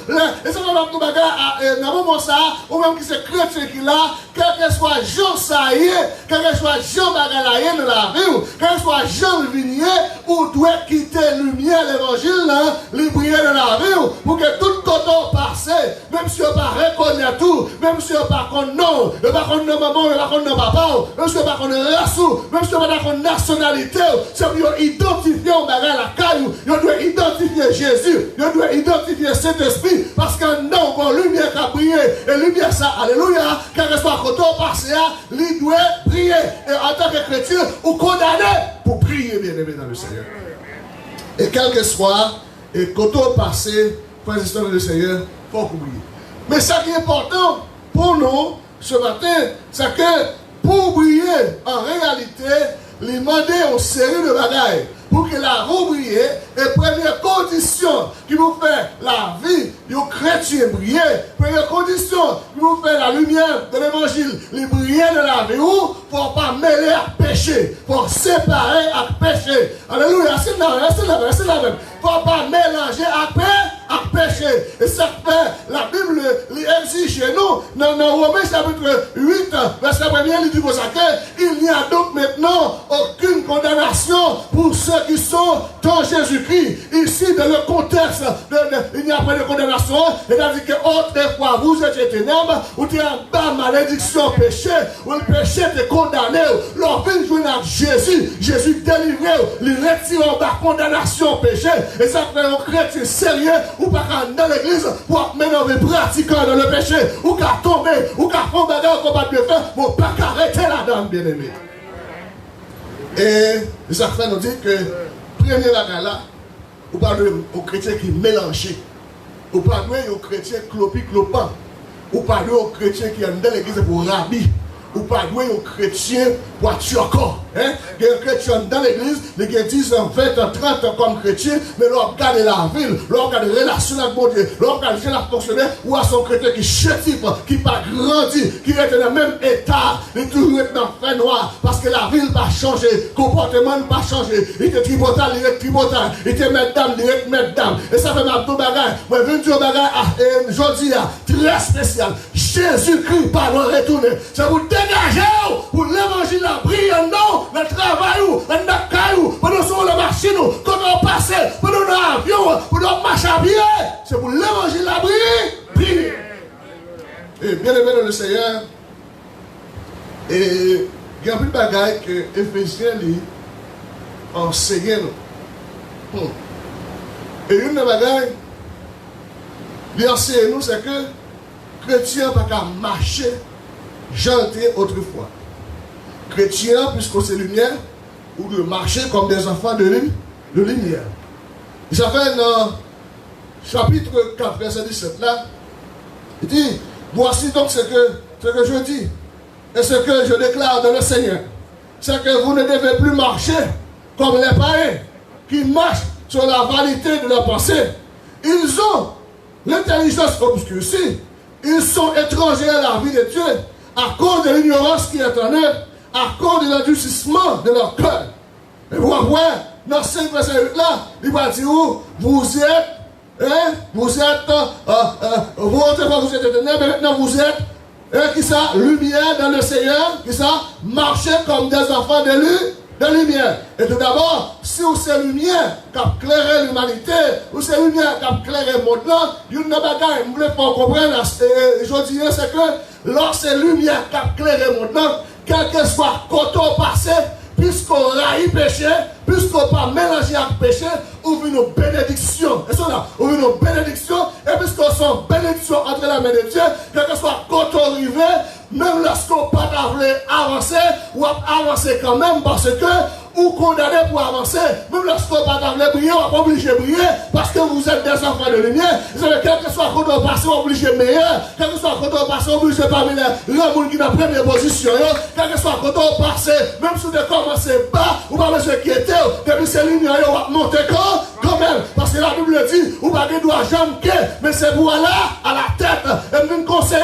Speaker 7: Et ça va nous bagarre dans le moment ça, ou même qui c'est chrétien qui là, quel que soit Jean ça y est, quel que soit Jean bagalaye dans la vie, quel que soit Jean Vignier, ou doit quitter lumière l'évangile là, les briller dans la vie, pour que tout coton passe, même si on pas reconnaître tout, même si on pas connaît non, on pas connaît maman, on pas connaît papa, même si on pas connaît race, même si on pas connaît nationalité, c'est pour identifier on bagarre la caillou, on doit identifier Jésus, on doit identifier Saint-Esprit. Parce que non, quand lumière qui a brillé, et lumière ça, alléluia, quand elle soit côté passé, il doit prier. Et en tant que chrétien, ou condamné pour prier, bien aimé dans le Seigneur. Et quel que soit, et côté passé, frères et sœurs du Seigneur, il faut prier. Mais ce qui est important pour nous, ce matin, c'est que pour briller, en réalité, il demander une série de bagailles. Pour que la roue brille, et première condition qui vous fait la vie, les chrétiens briller, première condition qui vous fait la lumière de l'évangile, les briller de la vie, il ne faut pas mêler à péché, il faut séparer à péché. Alléluia, c'est la même. Il ne faut pas mélanger à péché. Et ça fait, la Bible l'exige chez nous, dans Romains chapitre 8, verset 1er, il dit pour ça qu'il n'y a donc maintenant aucune condamnation pour ceux qui sont dans Jésus-Christ. Ici, dans le contexte, il n'y a pas de condamnation. C'est-à-dire que autrefois, vous étiez ténèbres, vous étiez en bas malédiction, péché, où le péché était condamné. Lorsqu'il joue avec Jésus, Jésus délivré, il retire en bas condamnation, péché. Et ça fait un chrétien sérieux, ou pas dans l'église, pour maintenant les pratiquants dans le péché, ou qu'à tomber, ou qu'à faire bagarre qu'on va bien faire, pour pas arrêter là-dedans, bien aimé. Et ça fait nous dire que premier bagage là, ou parle aux chrétiens qui mélangent, ou parle aux chrétiens clopant, ou parle aux chrétiens qui sont dans l'église pour rabbi, ou parle aux chrétiens pour tuer encore. Il y a un chrétien dans l'église, il y a 10 ans, 20 ans, 30 ans comme chrétien, mais l'on regarde la ville, l'on regarde les relations avec mon Dieu, l'on regarde la fonctionnaire, ou à son chrétien qui chétif, qui n'a pas grandi, qui est dans le même état, il est toujours dans le fait noir, parce que la ville va changer, le comportement ne va pas changer, il est tribotal, il est tribotal, il est mesdames, il est mesdames. Et ça fait ma tout bagage, moi je viens dire bagage aujourd'hui, très spécial. Jésus-Christ, pardon, retourner. C'est pour dégager, pour l'évangile à briller, non. Le travail, le caillou, pour nous sur la machine, quand on passe, pour nous dans l'avion, pour nous marcher à pied. C'est pour l'évangile à briller. Et bien aimé dans le Seigneur, et il y a plus de bagailles que Éphésiens enseignent nous. Et une des bagailles, il enseigne nous, c'est que chrétien n'a pas marcher gentil autrefois. Chrétien, puisque c'est lumière, ou de marcher comme des enfants de lumière. Ça fait dans chapitre 4, verset 17 là, il dit, voici donc ce que ce que je dis et ce que je déclare dans le Seigneur, c'est que vous ne devez plus marcher comme les païens qui marchent sur la vanité de leur pensée. Ils ont l'intelligence obscurcie. Ils sont étrangers à la vie de Dieu à cause de l'ignorance qui est en eux, à cause de l'endurcissement de leur cœur. Et vous voyez, dans 5 verset 8 là, il va dire vous êtes, vous êtes, vous autrefois vous êtes éternels, mais maintenant vous êtes, qui ça, lumière dans le Seigneur, qui ça, marchez comme des enfants de lumière. Et tout d'abord, si vous êtes lumière qui a éclairé l'humanité, vous êtes lumière qui a éclairé le monde, il y a une bagaille, vous voulez pas comprendre, je dis, c'est que lorsque c'est lumière qui a éclairé le monde, quel que soit côté passé, puisqu'on raille péché, puisqu'on pas mélangé avec péché, on vit une bénédiction. Et ça là, on vit une bénédiction, et puisqu'on sont bénédiction entre la main de Dieu, quel que soit côté arrivé, même lorsqu'on pas avancer, ou avancer quand même, parce que ou condamné pour avancer, même lorsqu'on pas briller, on va obligé de briller, parce que vous êtes des enfants de lumière. Vous savez, quel que soit quand on passe, on est obligé de meilleur, quel que soit quand on passe, on est obligé de parmi les gens qui sont en première position, quel que soit quand on passe, même si vous commencez bas, ou pas besoin de quitter, depuis ces lumières, on va monter quand même, parce que la Bible dit, ou pas de doit jamais, mais c'est pour aller à la tête, et nous conseiller,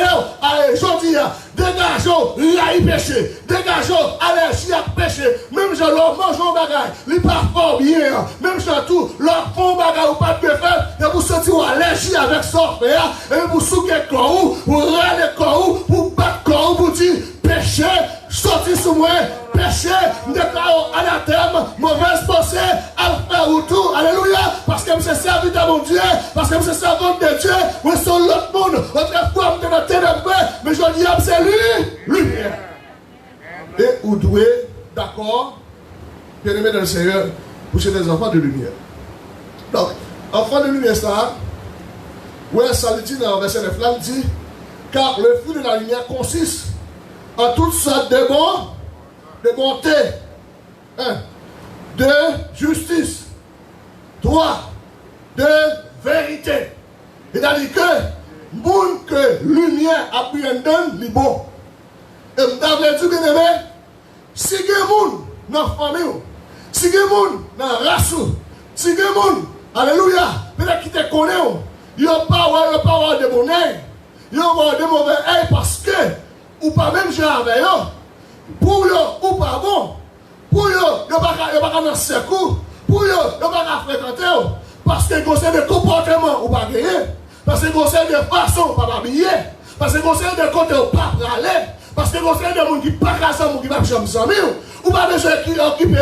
Speaker 7: aujourd'hui, dégageons l'aïe péché, dégageons allergie à péché, même je leur mange un bagage, ils partent fort bien, même je tout, leur font bagage ou pas de faire, et vous sortir allergie avec ça, et vous souquez le corps, vous râlez le corps, vous battez le corps, vous dites péché, sorti sous moi, péché, déclarons anathème, mauvaise pensée, à faire autour, alléluia, parce que c'est serviteur de mon Dieu, parce que c'est servante de Dieu, vous êtes l'autre monde, autrefois vous êtes dans le ténèbre, mais je dis, c'est lui, lumière. Et vous devez, d'accord, bien aimé dans le Seigneur, vous êtes des enfants de lumière. Donc, enfants de lumière, ça, ouais, ça le dit dans le verset 9, là, il dit, car le fruit de la lumière consiste en toutes sortes de bonté, de justice, 3, de vérité. C'est-à-dire que, monde que lumière a pu en donner, c'est bon. Et vous avez dit, bien aimé, si il y a des gens dans la famille, si il y a des gens dans la race, si il y a des gens, alléluia, peut-être qui te connaissent, ils n'ont pas de bon œil, ils ont de mauvais œil parce que, ou pas même j'ai avec eux, pour eux, ou pas bon, pour eux, ils n'ont pas dans ce coup, pour eux, ils n'ont pas fréquenter, parce que conseil de comportement, ou pas gagner, parce que conseil de façon, ou pas habiller, parce que conseil de côté, ou pas aller, parce que conseil de monde qui pas casser, ou qui va jamais s'en ou pas besoin qui occuper,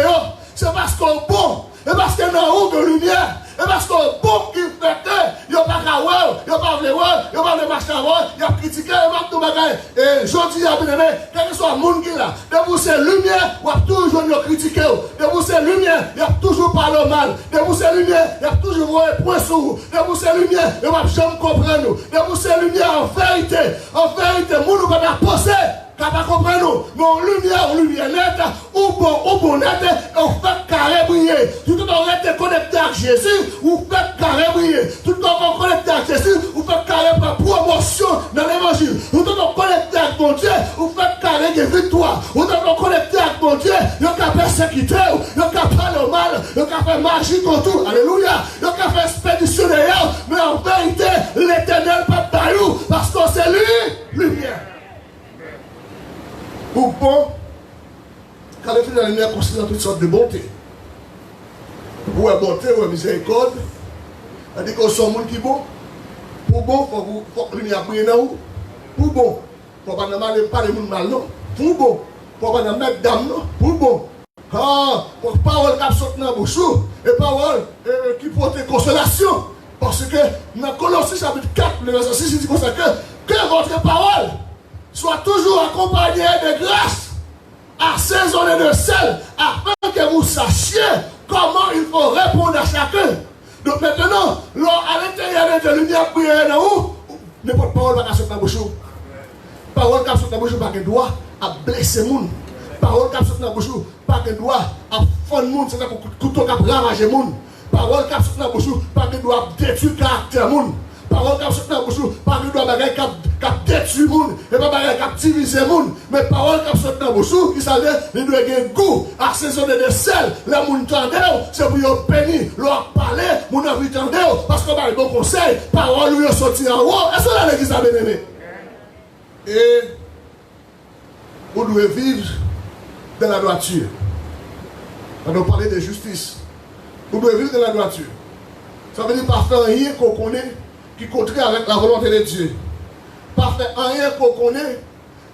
Speaker 7: c'est parce qu'on est bon, et parce qu'on a haut de lumière, et parce qu'on est bon qui fait que, il n'y a pas qu'à voir, il n'y a pas de voir, il n'y a pas de marcher à voir, il y a critiqué, il y a tout bagage. Et je dis à bien aimé, quel que soit le monde qui est là, de vous c'est lumière, il y a toujours critiqué, de vous c'est lumière, il y a toujours parlé mal, de vous c'est lumière, il y a toujours un point sur vous, de vous c'est lumière, il n'y a jamais comprendre nous, de vous c'est lumière en vérité, nous ne pouvons pas penser. Capable comprendre nous, mais lumière nette, ou bon net, on fait carré briller. Tout le temps on est connecté à Jésus, ou fait carré briller. Tout le temps on est connecté à Jésus, ou fait carré par promotion dans l'évangile. Tout le temps on est connecté avec mon Dieu, ou fait carré de victoire. Tout le temps on est connecté avec mon Dieu, il y a qu'à persécuter, il y a qu'à parler mal, il y a qu'à faire magie contre. Alléluia. Il y a qu'à faire expédition d'ailleurs, mais en vérité, l'éternel pas taillou, parce que c'est lui, lumière. Pour bon, quand le fruit de la lumière consiste dans toutes sortes de bonté. Pour la bonté ou la miséricorde, c'est-à-dire qu'on sont monde qui bon. Pour bon, il faut que la lumière brille dans vous. Pour bon, il ne faut pas parler de mal, non. Pour bon, il ne faut pas mettre d'âme, non. Pour bon. Pour parole qui saute dans la bouche, et parole qui porte consolation. Parce que dans Colossiens chapitre 4, le verset 6, il dit comme ça que votre parole soit toujours accompagné de grâce, assaisonné de sel, afin que vous sachiez comment il faut répondre à chacun. Donc maintenant, à l'intérieur de la lumière prière dans vous, n'importe parole va sortir dans la bouche. Parole qui sortir dans la bouche, pas que doit à blesser les gens. Parole qui sortir dans la bouche, pas que doit à fondre les gens, c'est un couteau qui a ravagé les gens. Parole qui sortir dans la bouche, pas que doit détruire le caractère des gens. Parole qui sortir dans la bouche, pas que doit qui a détruit le monde, et pas qui a divisé le monde, mais parole qui a sauté dans vos qui savait, il doit avoir goût, assaisonner de sel, les gens tendent, c'est pour vous bénir, leur parler, mon envie tendent, parce que par le bon conseil, parole lui sorti en haut, est-ce que là l'église a bien aimé? Et vous devez vivre dans la droiture. On a parlé de justice. Vous devez vivre dans la droiture. Ça veut dire pas faire rien qu'on connaît qui contraire avec la volonté de Dieu. Pas faire rien qu'on connaît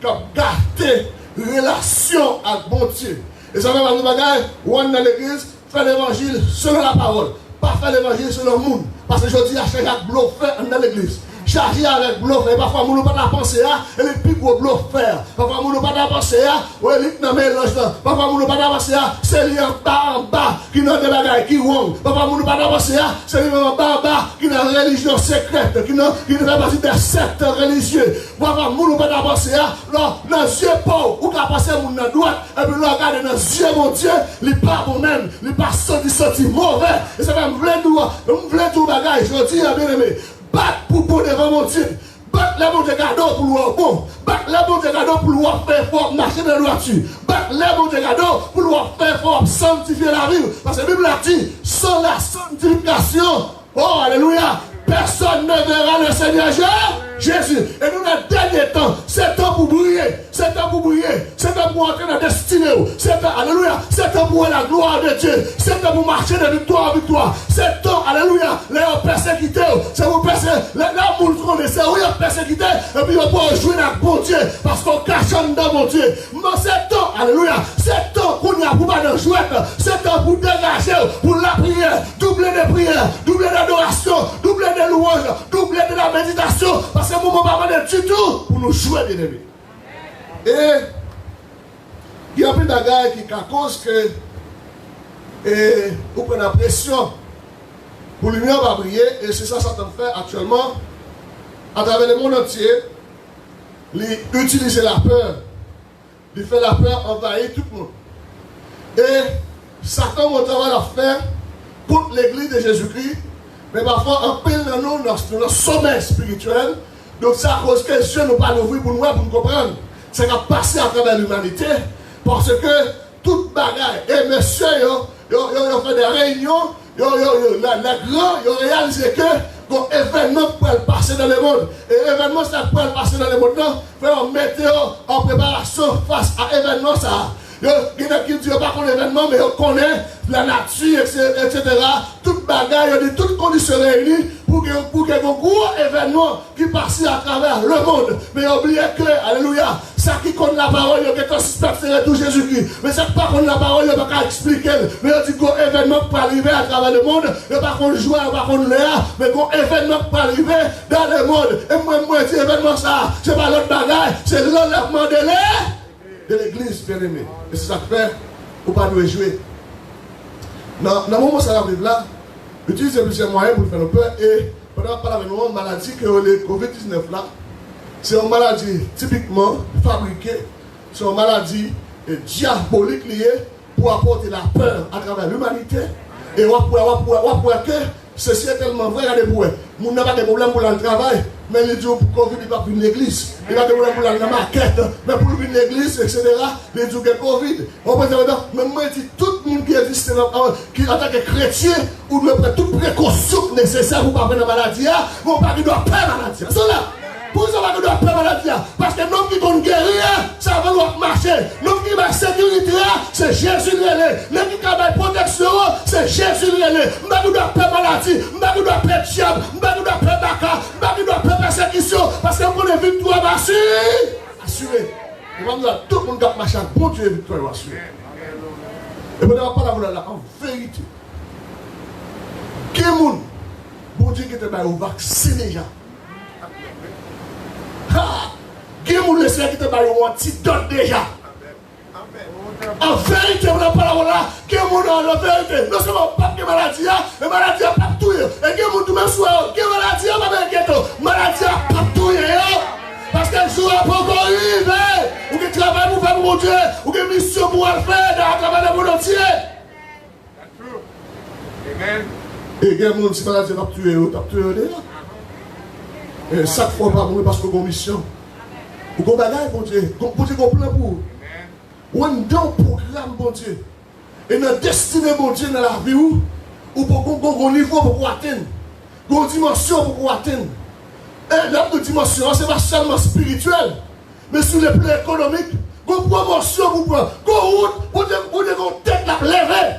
Speaker 7: qui garder relation avec bon Dieu. Et ça veut dire que on est dans l'église, faire l'évangile selon la parole. Pas faire l'évangile selon le monde. Parce que je dis à chaque bloc fait dans l'église. Chargé avec bluff, et parfois nous pas penser à, et les plus gros bluff faire. Parfois nous pas penser à, ou les dans mélange là. Parfois nous pas penser à, c'est lui en bas qui n'a des bagages qui wrong. Parfois nous pas penser à, c'est lui en bas qui n'a religion secrète, qui ne fait partie des sectes religieux. Parfois nous pas penser à, là dans yeux pauvres, ou qu'à passer mon dans droite, et puis là regarder dans yeux mon Dieu, il pas bon même, il pas sorti mauvais. Et ça va me vouloir tout bagage, je dis bien aimé. Battre pour bon devant mon Dieu. Battre les bons cadeaux pour le bon. Battre les bons cadeaux pour le faire fort marcher dans la droiture. Battre les bons cadeaux pour le faire fort sanctifier la vie. Parce que la Bible a dit, sans la sanctification, oh alléluia, personne ne verra le Seigneur Jésus. Et nous, dans le dernier temps, c'est temps pour briller. C'est temps pour briller. C'est temps pour entrer dans la destinée. C'est temps, alléluia. C'est temps pour la gloire de Dieu. C'est temps pour marcher de victoire en victoire. C'est temps, alléluia. Les persécutés. C'est pour persécuter. Les gens qui c'est oui, persécutés. Et puis, on peut jouer avec bon Dieu. Parce qu'on cache dans mon Dieu. Mais c'est temps, alléluia. C'est temps qu'on y a pour pas de jouer. C'est temps pour dégager, pour la prière. Doubler de prière, doubler d'adoration, doubler de louange, doubler de la méditation. Parce que moment pas de du tout pour nous jouer bien aimés. Et il y a plus de bagages qui cause que vous prenez la pression pour l'union va briller et c'est ça que Satan fait actuellement à travers le monde entier. Il utilise la peur. Il fait la peur envahir tout le monde. Et Satan va travailler à faire contre l'église de Jésus-Christ, mais parfois en pile dans nous, dans notre sommeil spirituel. Donc c'est à cause que Dieu nous parle ouvrir pour nous comprendre. C'est qu'à passer à travers l'humanité. Parce que toute bagaille, et monsieur, ils ont fait des réunions, les grands, ils ont réalisé que bon événement peut passer dans le monde. Et événement ça peut passer dans le monde. Faire mettre en préparation face à événement ça. Il y a qui ne disent pas qu'on événement, mais on connaît la nature, etc. Toute bagaille, toutes conditions réunies pour qu'il y ait un gros événement qui passe à travers le monde. Mais oubliez que, alléluia, ça qui compte la parole, il y a quelqu'un suspecté tout Jésus-Christ. Mais ça qui compte la parole, il n'y a pas qu'à expliquer. Mais il dit qu'un événement peut arriver à travers le monde. Il n'y a pas qu'on joue, il n'y a pas qu'on l'air, mais qu'un événement peut arriver dans le monde. Et moi, dis événement ça, c'est pas l'autre bagaille, c'est l'enlèvement de l'air. De l'église, bien aimé. Et c'est ça que fait, pour ne pas nous jouer. Dans le moment où ça arrive là, utilisez plusieurs moyens pour faire nos peur. Et pendant qu'on parle avec nous, une maladie que le COVID-19 là, c'est une maladie typiquement fabriquée, c'est une maladie diabolique liée pour apporter la peur à travers l'humanité. Et on va que ceci est tellement vrai, regardez pour eux. Nous n'avons pas de problème pour le travail, mais les jours pour Covid, il va venir l'église. Il a des problèmes pour la maquette, mais pour venir l'église, etc., les jours que Covid. On peut dire, mais moi, je dis, tout le monde qui existe, qui en tant que chrétien, ou doit prendre toute précaution nécessaire pour ne pas prendre la maladie, on ne doit pas prendre la maladie. C'est là. Pour ça, on doit prendre la maladie. Parce que l'homme qui compte guérir, ça va nous marcher. L'homme qui va sécurité, c'est Jésus l'élé. L'homme qui va protection, c'est Jésus l'élé. On doit prendre la maladie, on doit prendre diable, on doit prendre baka, on doit prendre persécution. Parce qu'on connaît victoire assurée. Et maintenant, tout le monde doit marcher à bon Dieu, victoire assurée. Et on ne va pas la vouloir en vérité. Qui est le monde? Bon Dieu qui était au vaccin déjà. Qui est le Seigneur qui te bat un antidote déjà? En vérité, on n'a pas la voilà. Qui est en vérité? Non seulement pas de maladie, mais maladie a pas tout. Et qui est tout même soir? Qui est maladie a pas de ghetto? Maladie a pas tout. Parce qu'elle joue à pas encore arrivé. Ou qui travaille pour faire mon Dieu. Ou qui mission pour le faire dans le travail de mon entier. Amen. Et qui est le monde si maladie a pas tué déjà? Et chaque fois, pas mourir parce que vous avez une mission. Vous avez un bagage, bon Dieu. Bon Dieu, vous avez un plan pour vous. Ou un programme, bon Dieu. Et dans la destinée, bon Dieu, dans la vie, ou pour un niveau pour atteindre. Une dimension pour atteindre. Et la dimension, ce n'est pas seulement spirituel, mais sur le plan économique. Une promotion pour prendre. Une route pour une tête la lever.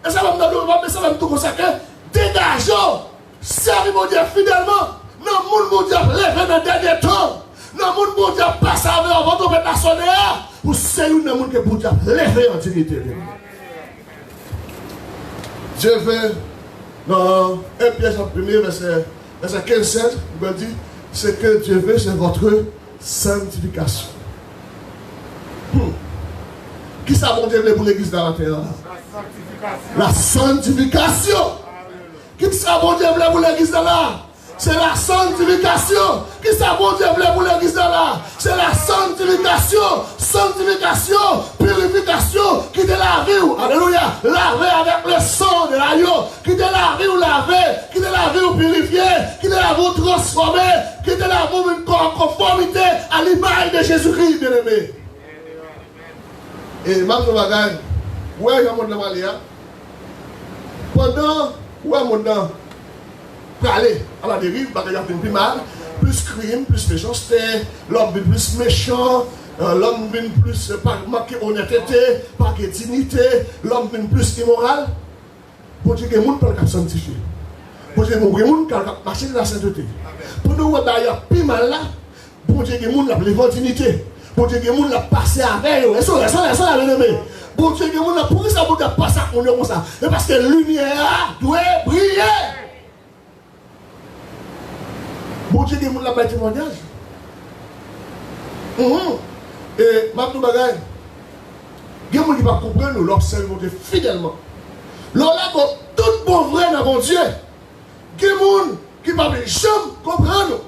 Speaker 7: Et ça va me tout consacrer. Dégageons. Servez mon Dieu fidèlement. Non, mon Dieu lever dans le dernier temps. Non, mon Dieu passe avec votre mettre la sonner. Pour c'est une monde que vous lever en dignité. Je vais dans 1 Pierre 1er, verset 15-7, il me dit, ce que Dieu veut, c'est votre sanctification. Qui ça bon Dieu pour l'église dans la terre? La sanctification. Qui ça bon Dieu pour l'église dans la? C'est la sanctification. Qui ça bon Dieu pour l'église dans la? C'est la sanctification. Sanctification, purification, qui te lave, alléluia, laver avec le sang de l'agneau, qui te lave ou laver, qui te lave ou purifier, qui te lave ou transformer, qui te lave ou en conformité à l'image de Jésus-Christ, bien-aimé. Et même le bagage, ouais, il y a mon nom à pendant, ouais, mon nom, pour aller à la dérive, parce qu'il y a plus mal, plus crime, plus méchanceté, l'homme plus méchant, l'homme plus pas manquer honnêteté, pas de dignité, l'homme plus immoral. Pour dire que les gens ne peuvent pas sanctifier. Pour dire que les gens ne peuvent pas marcher dans la sainteté. Pour nous, il y a plus mal là, pour dire que les gens n'ont pas de dignité. Pour dire que les gens n'ont pas passé avec eux. Pour dire que les gens n'ont pas pour ça, pour dire passer avec eux comme ça. Et parce que la lumière doit briller. Pour dire que les gens n'ont pas de témoignage. Et ma tout bagaille, il y a des gens qui ne comprennent nous, l'observent fidèlement. Lorsque tout bon vrai dans mon Dieu, il y a des gens qui ne peuvent jamais comprendre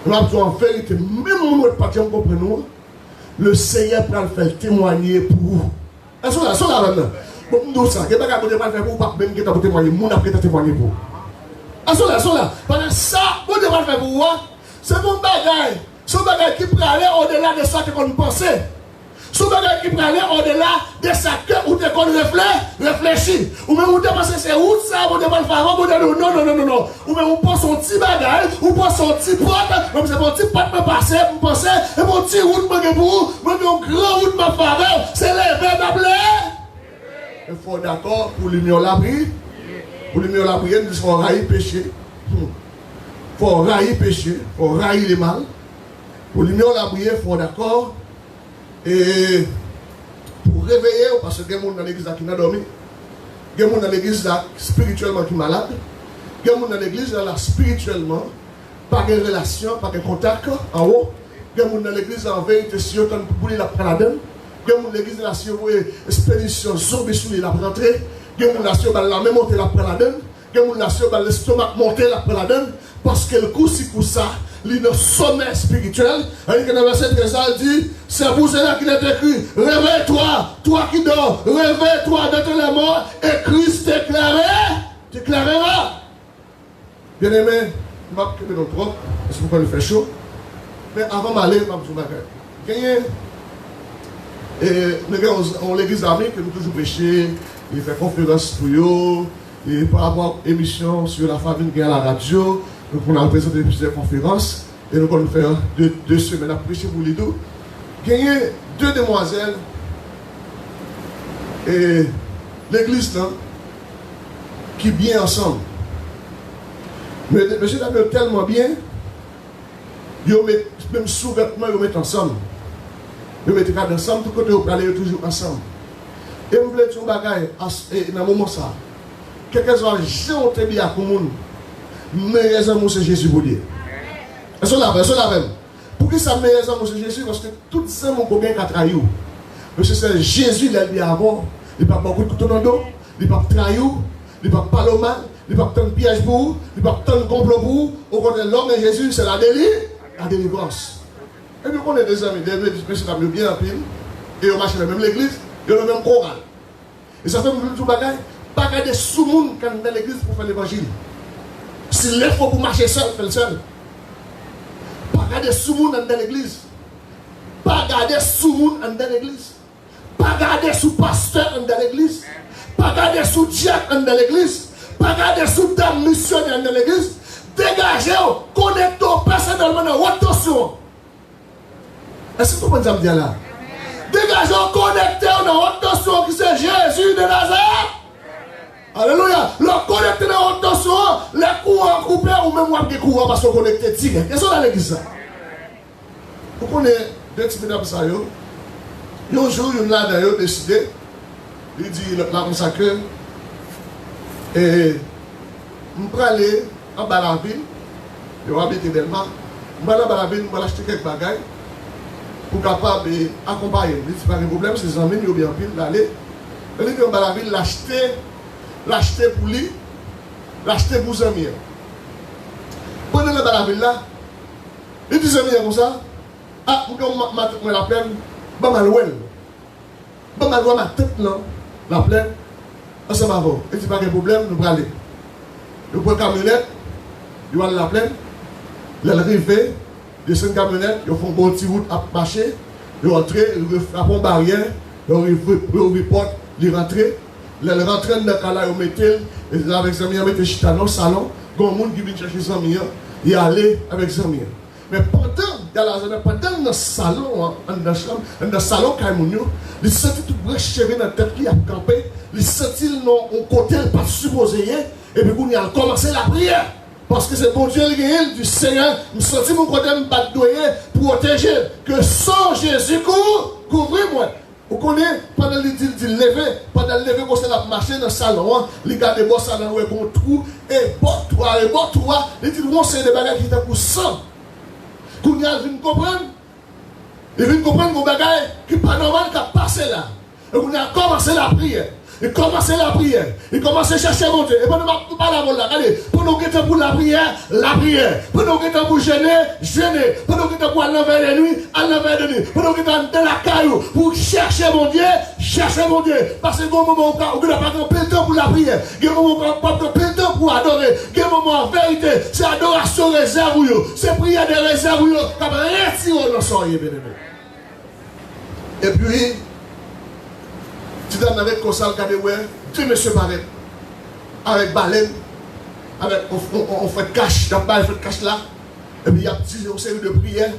Speaker 7: nous. Nous en vérité, même si nous ne pouvons pas comprendre nous, le Seigneur peut le faire témoigner pour vous. Est-ce que là, maintenant, bon, nous ça, il n'y a pas de faire pour vous, pas même qui t'a témoigné, nous n'avons pas témoigné pour vous. Est-ce que là, pendant ça, vous devez faire pour vous, c'est mon bagaille. Ce bagage qui peut aller au-delà de ça que nous pensons. Ce bagage qui peut aller au-delà de ça que nous réfléchit. Ou même vous pensez c'est où ça, vous devez le faire avant, vous devez non. Ou même vous pensez un petit bagage, vous pensez un petit pote, même c'est mon petit pote me passer, vous pensez, et mon petit route me pour vous, même un grand route me faveur, c'est levé d'appeler. Il faut d'accord pour l'union la prière. Pour l'union la prière, il faut railler péché. Il faut railler péché, il faut railler les mal. Pour l'union la prière, il faut d'accord. Et pour réveiller, parce qu'il y a des gens dans l'église qui n'a dormi, il y a des gens dans l'église spirituellement qui sont malades, il y a des gens dans l'église spirituellement, pas de relation, pas de contact en haut, il y a des gens dans l'église en vérité, si on pour la prendre, il y a des gens dans l'église si on veut expédition zombie sous la rentrer, il y a des gens dans la même montée la prendre, il y a des gens dans l'estomac monter la prendre, parce que le coup, c'est pour ça. Le sommet spirituel, avec le verset 13, il dit, c'est pour cela qu'il est écrit, réveille-toi, toi qui dors, réveille-toi de les morts, et Christ t'éclairera. Bien aimé, je ne vais pas quitter trop, parce que il fait chaud. Mais avant d'aller, je vais vous dire, on l'église d'amis que nous toujours prêcher, il fait conférence pour eux, et par rapport à l'émission sur la famille qui est à la radio. Donc on a présenté plusieurs conférences et nous allons faire deux semaines à prêcher pour les deux. Il y a deux demoiselles et l'église là qui bien ensemble. Mais monsieur d'ailleurs tellement bien, ils mettent même sous-vêtements, ils mettent ensemble. Ils mettent ensemble, tout côté ils aller toujours ensemble. Et vous voulez dire un bagage dans le moment ça. Quelques-uns j'ai bien pour le monde. Meilleurs amours c'est Jésus pour dire. Est-ce que là même? Pour qui ça meilleurs amours c'est Jésus? Parce que tout ça mon copain qui a trahi. Parce que c'est Jésus qui a dit avant. Il n'a pas beaucoup de couteau dans le dos. Il n'a pas trahi. Il n'a pas parlé au mal. Il n'a pas tant de piège pour vous. Il n'a pas tant de complot pour vous. Au contraire, l'homme et Jésus, c'est la délivrance. Et puis on est des amis, des amis bien en pile. Et on marche dans la même église. Et dans le même chorale. Et ça fait tout bagaille. Pas garder sous-monde quand dans l'église pour faire l'évangile. s'il est faut pour marcher seul, fais le seul. Pas garder sous moun dans l'église. Pas garder sous moun dans l'église. Pas garder sous pasteur dans l'église. Pas garder sous diacre dans l'église. Pas garder sous dame missionnaire dans l'église. Dégagez-vous, connectez-vous personnellement dans votre tension. Est-ce que vous comprenez ce que je dis là? Dégagez-vous, connectez-vous dans votre tension qui c'est Jésus de Nazareth. Alléluia. Le connecté dans votre tension, les courants coupés ou même moi qui courant parce qu'on connecte tigre. Qu'est-ce qu'on a dans l'église? Vous connaissez deux petits mesdames ça. Un jour, il y a un décidé. Il dit, là comme ça que, et je vais aller en bas de la ville, je vais habiter Delma, je vais aller en bas de la ville, je vais acheter quelques bagages pour capable d'accompagner. Il dit, pas de problème, c'est les amis, ils ont bien pile d'aller. Il dit, en bas de la ville, l'acheter pour lui, l'acheter pour les amis. Pendant le bas de la ville là, il dit, les amis comme ça, ah, pour que je la plaine, je vais m'alouer. Je vais m'alouer ma tête là. La plaine, ensemble avant. Et si pas de problème, nous allons aller. Nous prenons une camionnette, nous allons à la plaine, nous allons arriver, nous descendons une camionnette, nous faisons une petite route à marcher, nous rentrons, nous frappons une barrière, nous ouvrons une porte, nous rentrons, nous rentrons dans le cas-là, nous mettons, et avec les amis, nous mettons chita dans le salon, il y a un monde qui vient chercher les amis, et aller avec les amis. Mais pendant le salon, dans le salon, il sentit tout brèche dans la tête qui a campé, il sentit un côté pas supposé, et puis il a commencé la prière. Parce que c'est bon Dieu du Seigneur, il sentit mon côté me battre protéger, que sans Jésus couvre-moi. Vous connaissez, pendant le lever, pendant le lever, quand il a marché dans le salon, il a des bosses dans le trou, et bon toi, il dit, c'est des bagages qui étaient pour sang. Il vient comprendre. Il vient comprendre que bagage qui n'est pas normal qui a passé là. Et on a commencé la prière. Il commence la prière. Il commence à chercher mon Dieu. Et pendant que nous parlons là, regardez, pendant que nous pour la prière. Pendant que nous pour jeûner. Pendant que nous pour aller vers la nuit, pendant que nous dans la caillou pour chercher mon Dieu. Parce que au moment où nous n'avons pas de temps pour la prière, il y a un moment où nous n'avons pas de temps pour adorer, il y a un moment en vérité, c'est adoration réserve, c'est prière de réserve, comme retirer nos soins, bien aimé. Et puis, tu donnes avec Kosal Kadewé, Dieu me séparait. Avec baleine, avec on fait cache, dans le fait cache là. Et puis il y a une petite série de prières.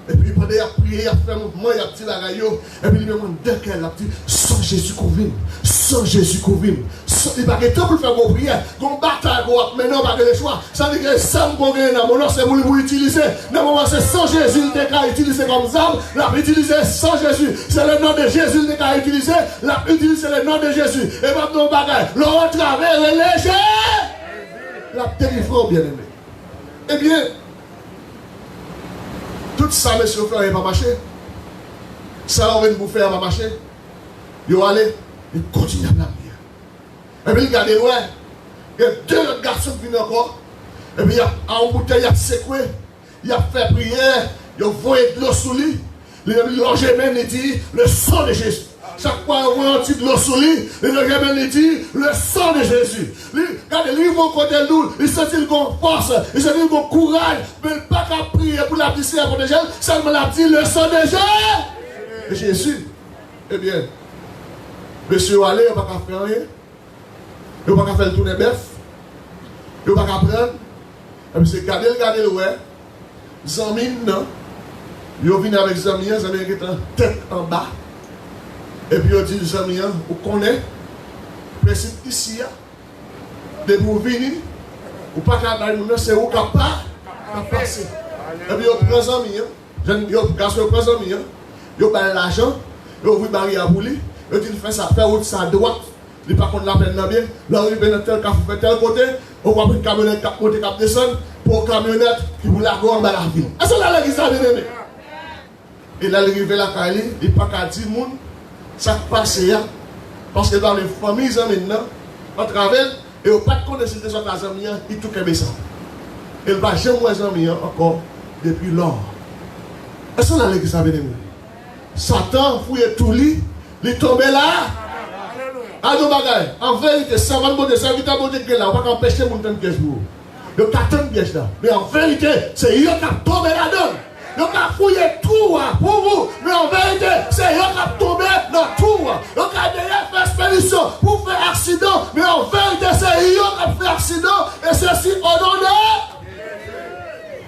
Speaker 7: Et puis pendant qu'il a prié, il a fait un mouvement, il a petit la rayon. Et puis il me demande de quel a dit, sans Jésus convient. Sans Jésus convient. Il n'y a pas de temps pour faire vos prières. Qu'on bataille, mais non, pas de choix. Ça veut dire que ça me convient dans mon nom, c'est pour utiliser. Dans mon moment, c'est sans Jésus, il est utilisé comme ça. L'a utilisé sans Jésus. C'est le nom de Jésus, il est utilisé. L'a utilisé le nom de Jésus. Et pas de bagaille. L'on travers léger. La délivrance, bien aimé. Eh bien, tout ça, monsieur, frère, il n'a pas marché. Ça, on vient de vous faire, pas marché. Il va aller, il continue à la prière. Et puis, regardez, ouais, il y a deux autres garçons qui viennent encore. Et puis, il y a un bouteille, il a secoué, il a fait prière, il a envoyé de l'eau sous lui. Il a longé même, il dit, le sang de Jésus. Chaque fois qu'on voit un petit de l'eau sous lui, il dit, le sang de Jésus. Regardez, lui, il va côté de nous, il sentit qu'il a force, il sentit qu'il a courage, mais il n'a pas qu'à prier pour la piscine pour les gens, seulement l'a dit, le sang de Jésus. Eh bien, monsieur allez, il n'a pas qu'à faire rien. Il n'a pas qu'à faire le tourner bœuf. Il n'a pas qu'à prendre. Et puis c'est garder le ouais. Zami, non. Il vient avec Zami qui est en tête en bas. Et puis il dit, Zami, vous connaissez, principe ici, de vous venir, ou pas qu'à aller, c'est où qu'à passer. Et puis il prend Zami, il prend Zami, il prend l'argent, il ouvre barrière pour lui, il dit, fait ça, fait route ça à droite. Il n'y a pas contre la peine bien. Là, il vient dans tel cas, fait tel côté. On va prendre une camionnette qui monte, qui descend, pour une camionnette qui vous la go en bas la ville. Est-ce que là, il ça bien aimé? Et là, il arrive là, il n'y a pas qu'à dire, ça passe là. Parce que dans les familles, maintenant, on travaille, et on n'a pas de connaissance de son amis, il tout comme ça. Et il ne va jamais voir les amis encore depuis lors. Est-ce que là, il ça bien aimé? Satan fouille tout lit, il tombe là. En vérité, ça va le bon Dieu, ça va le bon Dieu là, on ne va pas empêcher mon temps de 15 jours. Ils ont attendu piège là. Mais en vérité, c'est eux qui ont tombé là-dedans. Ils ont fouillé tout pour vous. Mais en vérité, c'est eux qui ont tombé dans tout. Ils ont d'ailleurs fait expédition pour faire accident. Mais en vérité, c'est eux qui ont fait accident. Et ceci au nom de...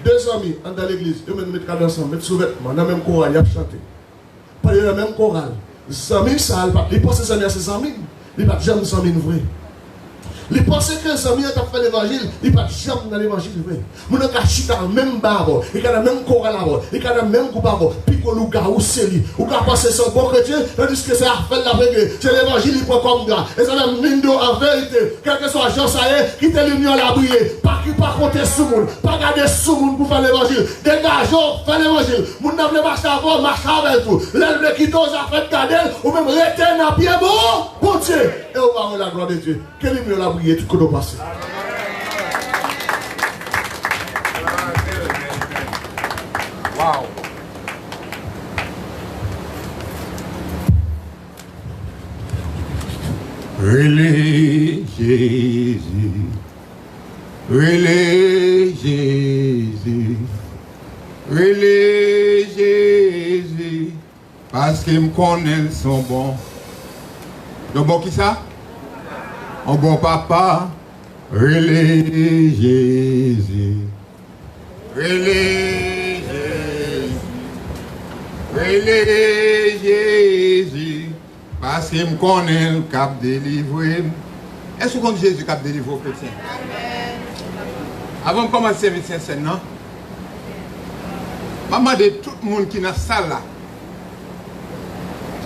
Speaker 7: Deux amis, dans l'église, ils mettent ensemble, mettent sous-vêtements, dans le même chorale, ils ont chanté. Pas dans le même chorale. Les amis, ça, ils pensent que c'est ses amis. Ils ne jamais des amis vrais. Ils pensent que les amis ont fait l'évangile. Ils ne pas jamais dans l'évangile vrai. Ils ont chuté dans le même bar, ils ont le même chorale, ils ont le même groupe, Pico Louga ou Célie. Ou quand passer son bon chrétien, tandis que c'est à faire la vraie. C'est l'évangile qui prend comme gars. Et ça même Nindo en vérité. Quel que soit Jean Saïe, qui te l'union à la briller. Pas compter sous le monde. Pas garder sous le monde pour faire l'évangile. Dégageons, faire l'évangile. Moun n'a pas marché avant, marche avec tout. L'elle qui t'ose à faire cadelle, ou même rester dans pied bon. Bon Dieu. Et on va avoir la gloire de Dieu. Quel est mieux la briller tout qu'on a passé.
Speaker 5: Wow. Relais Jésus, relais Jésus, relais Jésus, parce qu'ils me connaissent son bon. Le bon qui ça? Un bon papa, relais Jésus, relais Jésus, relais Jésus. Parce qu'il me connaît le cap délivré. Est-ce qu'on dit Jésus cap délivré aux chrétiens? Avant de commencer à servir cette non? Je demande à tout le monde qui est dans la salle là,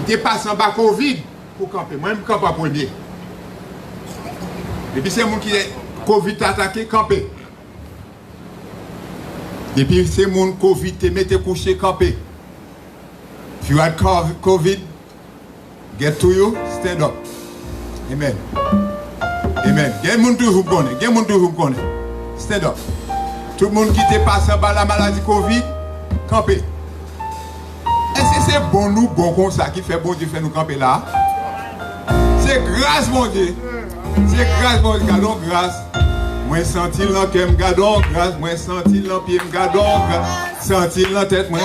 Speaker 5: qui est passé en bas Covid pour camper. Moi, je ne campe pas pour le bien. Et puis c'est le monde qui est Covid attaqué, camper. Et puis c'est le monde Covid te mette couché, camper. If you had COVID, get to you, stand up. Amen. Amen. Get moun toujours connaît. Get moun toujours connaît. Stand up. Tout le monde qui te passe par la maladie Covid, camper. Est-ce que c'est bon nous, bon comme ça, qui fait bon Dieu faire nous camper là? C'est grâce, mon Dieu. C'est grâce, mon Dieu. Gardons grâce. Moi, senti dans le gardons grâce. Moi, senti dans le pied, gardons grâce. Senti dans la tête, moi.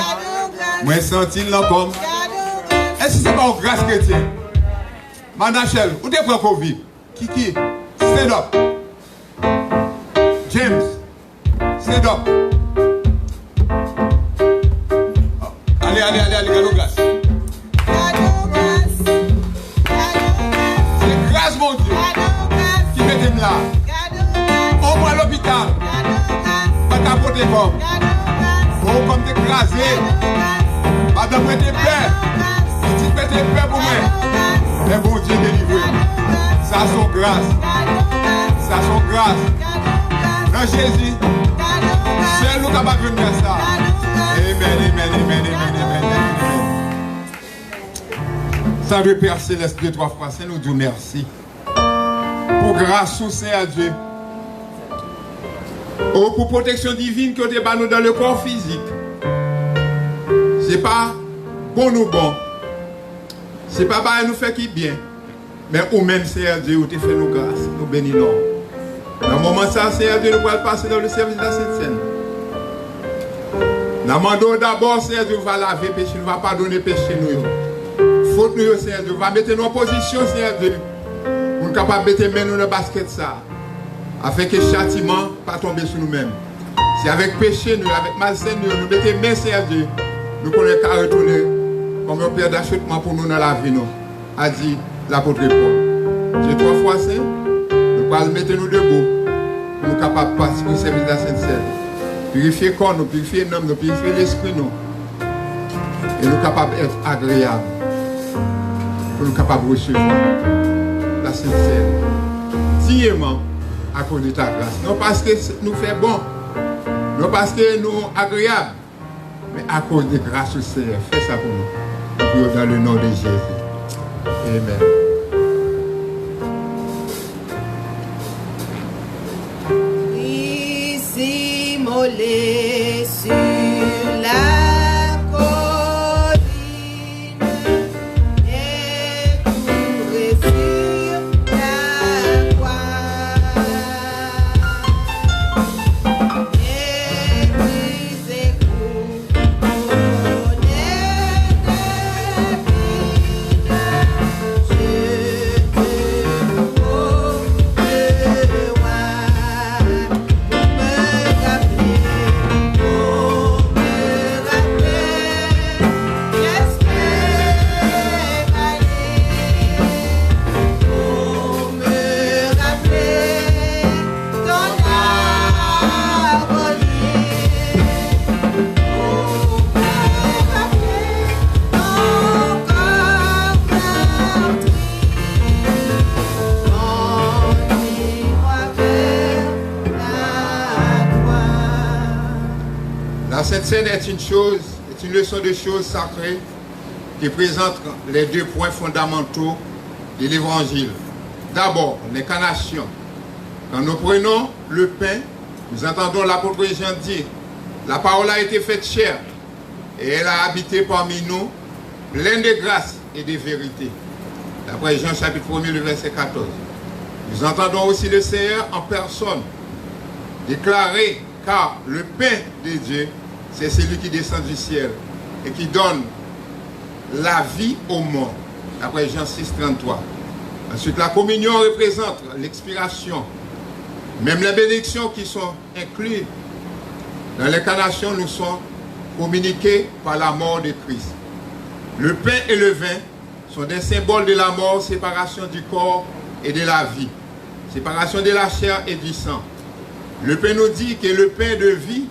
Speaker 5: Moi, senti dans le pomme. Est-ce que c'est pas une grâce chrétienne? Manachel, où t'es pour Covid? Kiki, stand up. James, stand up. Oh. Allez, gardons grâce. C'est grâce, mon Dieu, qui met là. On va à l'hôpital. Pas capoter comme. Oh, comme t'es écrasé. Madame, t'es peur. Si tu t'es peur pour moi. Mais bon Dieu délivré. Ça son grâce. Ça son grâce. Dans Jésus. Seul nous capables de faire ça. Amen. Salut Père Céleste, 2, 3 fois, c'est nous Dieu merci. Pour grâce au Seigneur Dieu. Oh, pour protection divine que tu as nous dans le corps physique. C'est pas bon ou bon. C'est pas bah nous fait qui bien. Mais au même Seigneur Dieu, tu fait nous grâce, nous bénissons. Dans le moment ça, Seigneur Dieu, nous allons passer dans le service de la Sainte Seine. Nous demandons d'abord, Seigneur Dieu, va laver péché, nous va pardonner péché nous. Faute nous, Seigneur Dieu, va mettre nous en position, Seigneur Dieu, pour nous capables de mettre nous dans le basket ça. Afin que le châtiment ne pas tomber sur nous-mêmes. Si avec péché, nous, avec malsain, nous mettons main, Seigneur Dieu, nous connaissons qu'à retourner comme un père d'achetement pour nous dans la vie, nous, a dit l'apôtre Paul. J'ai 3 fois saint, nous allons mettre nous debout, pour nous capables de participer au service de la Sainte Seine. Purifier le corps, nous purifier l'âme, nous purifier l'esprit, nous. Et nous capables d'être agréables. Pour nous capables de recevoir la Sainte Seine. Dièmement, à cause de ta grâce. Non parce que nous fait bon, non parce que nous agréables, mais à cause de grâce au Seigneur. Fais ça pour nous. Dans le nom de Jésus. Amen.
Speaker 2: Ici, mollet sur la colline, et courez sur la croix.
Speaker 5: Cette scène est une leçon de choses sacrées qui présente les deux points fondamentaux de l'évangile. D'abord, l'incarnation. Quand nous prenons le pain, nous entendons l'apôtre Jean dire, la parole a été faite chair et elle a habité parmi nous, pleine de grâce et de vérité. D'après Jean chapitre 1er, le verset 14. Nous entendons aussi le Seigneur en personne déclarer, car le pain de Dieu, c'est celui qui descend du ciel et qui donne la vie au monde. D'après Jean 6, 33. Ensuite, la communion représente l'expiration. Même les bénédictions qui sont incluses dans l'incarnation nous sont communiquées par la mort de Christ. Le pain et le vin sont des symboles de la mort, séparation du corps et de la vie, séparation de la chair et du sang. Le pain nous dit que le pain de vie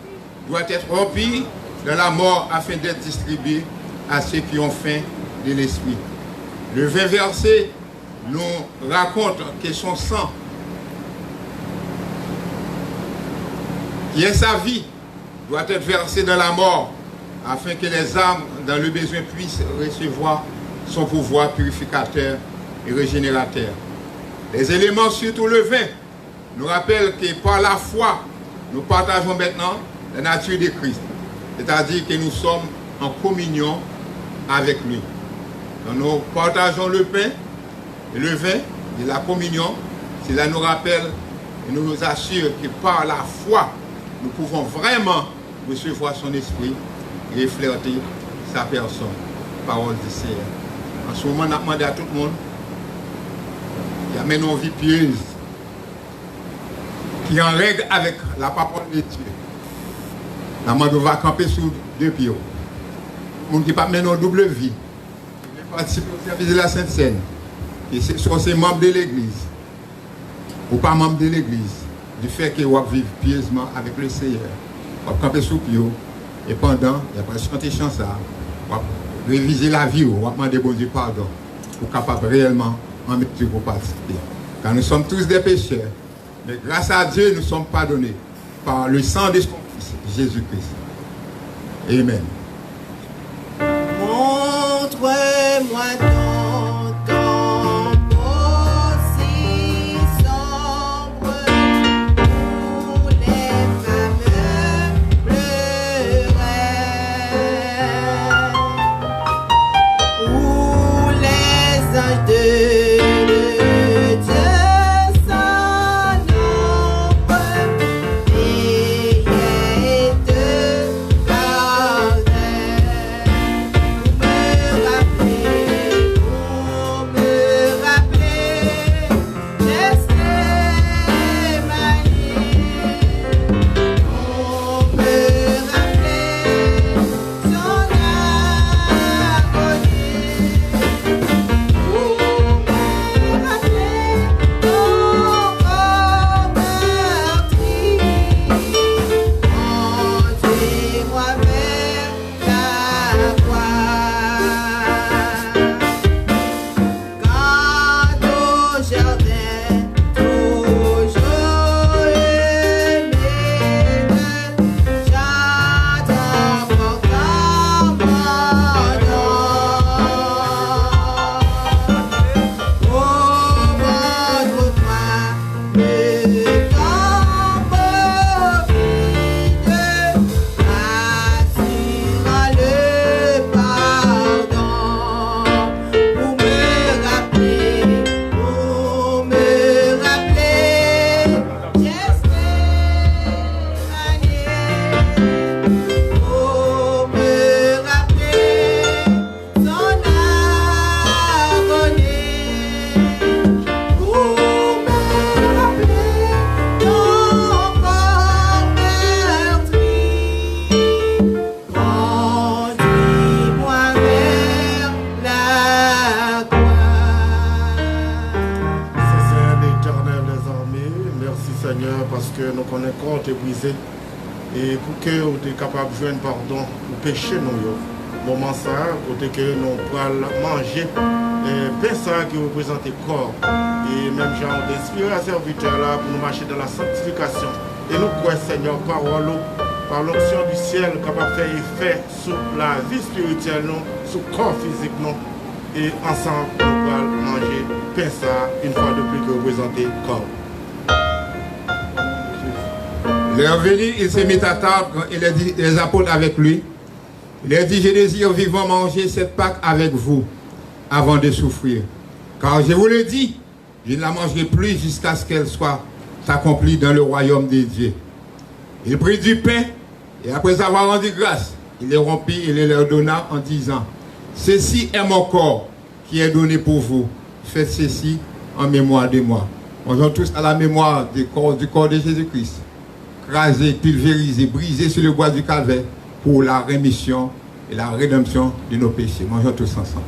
Speaker 5: doit être rompu dans la mort afin d'être distribué à ceux qui ont faim de l'esprit. Le vin versé nous raconte que son sang, qui est sa vie, doit être versé dans la mort afin que les âmes dans le besoin puissent recevoir son pouvoir purificateur et régénérateur. Les éléments, surtout le vin, nous rappellent que par la foi, nous partageons maintenant la nature de Christ. C'est-à-dire que nous sommes en communion avec lui. Donc nous partageons le pain et le vin et la communion. Cela nous rappelle et nous assure que par la foi, nous pouvons vraiment recevoir son esprit et refléter sa personne. Parole du Seigneur. En ce moment, on a demandé à tout le monde qui amène une vie pieuse, qui est en règle avec la parole de Dieu. La main va camper sur deux pieds. Les gens qui ne mènent une double vie, qui participent au service de la Sainte Seine, et sont ces membres de l'Église, ou pas membres de l'Église, du fait qu'ils vivent pieusement avec le Seigneur. Ils vont camper sur pied, et pendant, ils vont chanter chanson, ils vont réviser la vie, ils vont demander bon Dieu pardon, pour capable réellement en mettre pour participer. Car nous sommes tous des pécheurs, mais grâce à Dieu, nous sommes pardonnés par le sang de son Fils, Jésus-Christ. Amen.
Speaker 2: Montre-moi ton aussi sombre où les fameux pleuraient, où les anges de
Speaker 1: et pour que vous soyez capable de joindre pardon pour pécher nous. Moment ça, côté que nous pourrons manger pain ça qui représente le corps. Et même genre d'inspirer à serviteur là pour nous marcher dans la sanctification. Et nous croyons Seigneur parole par l'onction du ciel, capable de faire effet sur la vie spirituelle, sur le corps physique. Et ensemble, nous allons manger pain ça une fois de plus que représenter le corps.
Speaker 5: L'heure venue, il s'est mis à table et les apôtres avec lui. Il a dit, je désire vivement manger cette Pâque avec vous avant de souffrir. Car je vous le dis, je ne la mangerai plus jusqu'à ce qu'elle soit accomplie dans le royaume de Dieu. Il prit du pain et après avoir rendu grâce, il les rompit et les leur donna en disant, ceci est mon corps qui est donné pour vous. Faites ceci en mémoire de moi. Mangeons tous à la mémoire du corps de Jésus-Christ. Crasé, pulvérisé, brisé sur le bois du calvaire pour la rémission et la rédemption de nos péchés. Mangeons tous ensemble.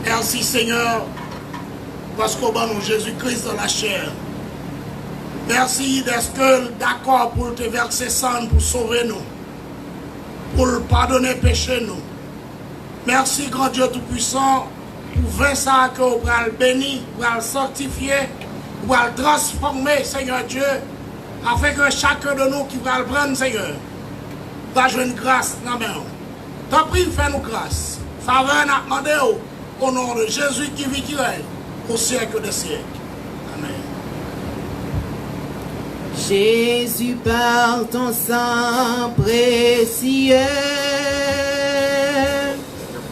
Speaker 3: Merci Seigneur, parce qu'on va nous Jésus-Christ dans la chair. Merci d'être d'accord pour te verser sang pour sauver nous, pour pardonner péché nous. Merci grand Dieu Tout-Puissant pour faire ça que vous allez bénir, vous allez sanctifier, vous allez transformer Seigneur Dieu, afin que chacun de nous qui va le prendre Seigneur, va jouer une grâce dans la main. T'en prie, fais-nous grâce. Faveur n'a demandé au nom de Jésus qui vit qui règne au siècle des siècles. Amen.
Speaker 2: Jésus, par ton sang précieux,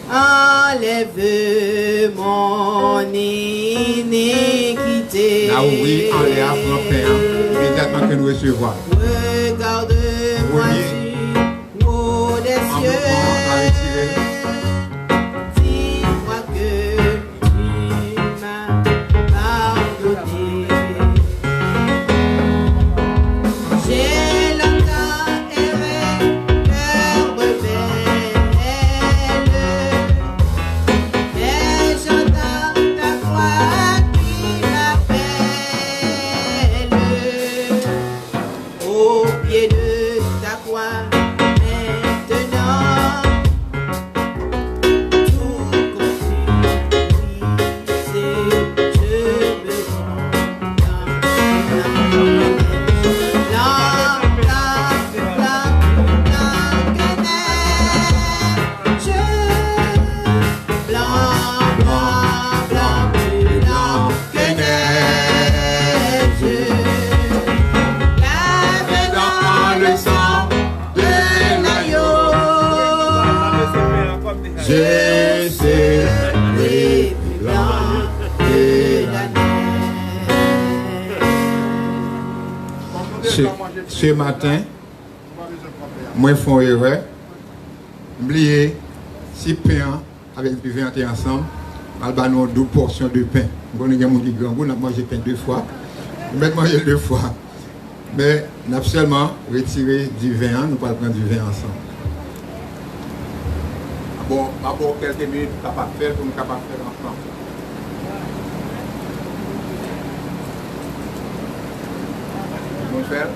Speaker 2: enlève mon iniquité.
Speaker 5: Là oui, enlève mon Père, immédiatement que nous recevons.
Speaker 2: Regarde-moi du haut des cieux. Dis-moi que tu m'as pardonné. J'ai longtemps erré, cœur rebelle, mais j'entends ta voix qui m'appelle. Au pied de ta croix, maintenant, tout confie, c'est je me rends dans
Speaker 5: le sang de l'agneau, je sais
Speaker 2: plus blanc que la neige.
Speaker 5: Ce matin, moi font erreur, oublié si pain avec du vin ensemble, mal banon 12 portions de pain. On a mon grand goût, on a mangé pain 2 fois, on a mangé 2 fois. Mais nous avons seulement retiré du vin, nous allons prendre du vin ensemble. Bon, d'abord quelques minutes pour nous faire ensemble. Mon frère,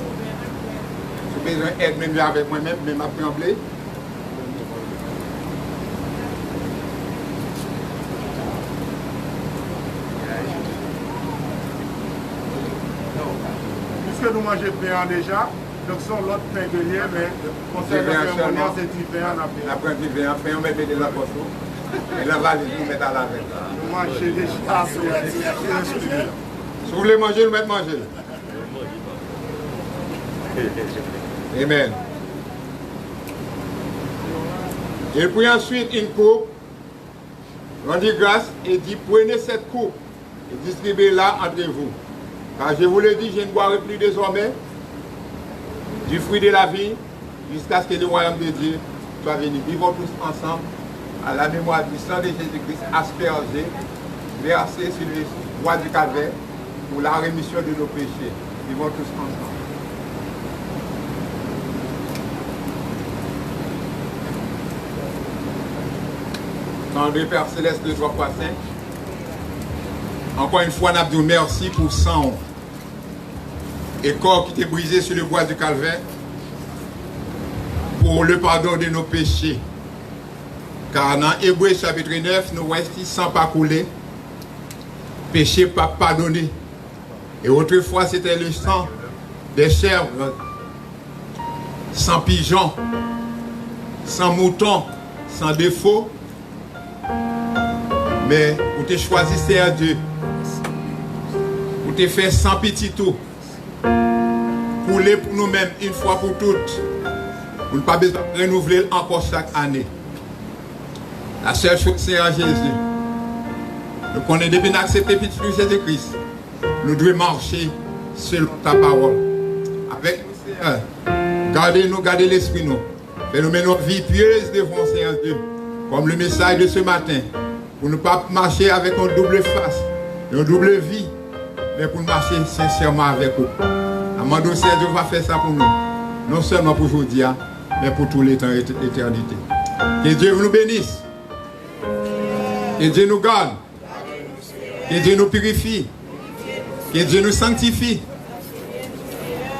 Speaker 5: j'ai besoin d'aide même avec moi-même, même à trembler.
Speaker 1: Puisque nous mangeons pain déjà, donc sur l'autre pain de lien, mais concernant le cérémonial, c'est du pain en appel.
Speaker 5: Après du vin, après on met des apôtres. Et là, va nous mettre à la veille.
Speaker 1: Nous mangeons déjà.
Speaker 5: Si vous voulez manger, nous mettons manger. Amen. Il prit ensuite une coupe, rendit grâce et dit, prenez cette coupe et distribuez-la entre vous. Car je vous le dis, je ne boirai plus désormais du fruit de la vie jusqu'à ce que le royaume de Dieu soit venu. Vivons tous ensemble à la mémoire du sang de Jésus-Christ aspergé, versé sur le bois du calvaire pour la rémission de nos péchés. Vivons tous ensemble. Tendre Père Céleste de 3 fois 5. Encore une fois, nous disons merci pour sang et corps qui était brisé sur le bois du calvaire pour le pardon de nos péchés. Car dans Hébreux chapitre 9, nous voyons que sans pas couler, péché pas pardonné. Et autrefois, c'était le sang des chèvres, sans pigeons, sans moutons, sans défaut. Mais vous te choisissez à Dieu. Vous te fait sans petit tout. Couler pour nous-mêmes une fois pour toutes. Vous n'avez pas besoin de renouveler encore chaque année. La seule chose, c'est en Jésus. Nous connaissons depuis d'accepter petit Jésus-Christ. Nous devons marcher selon ta parole. Avec nous, Seigneur. Gardez-nous, gardez l'esprit nous. Fais-nous mener une vie pieuse devant Seigneur Dieu. Comme le message de ce matin. Pour ne pas marcher avec une double face, une double vie, mais pour marcher sincèrement avec vous. Amandou Seigneur Dieu va faire ça pour nous. Non seulement pour aujourd'hui, mais pour tous les temps et l'éternité. Que Dieu nous bénisse. Que Dieu nous garde. Que Dieu nous purifie. Que Dieu nous sanctifie.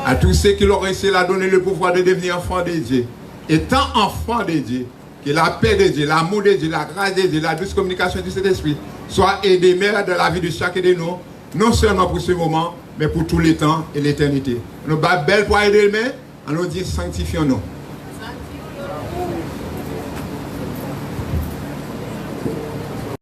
Speaker 5: À tous ceux qui leur réussi à donner le pouvoir de devenir enfants de Dieu. Étant enfants de Dieu, que la paix de Dieu, l'amour de Dieu, la grâce de Dieu, la douce communication du Saint-Esprit soit aidée dans la vie de chacun de nous, non seulement pour ce moment, mais pour tous les temps et l'éternité. Nous battons belle pour aider les mains, on nous dit sanctifions-nous.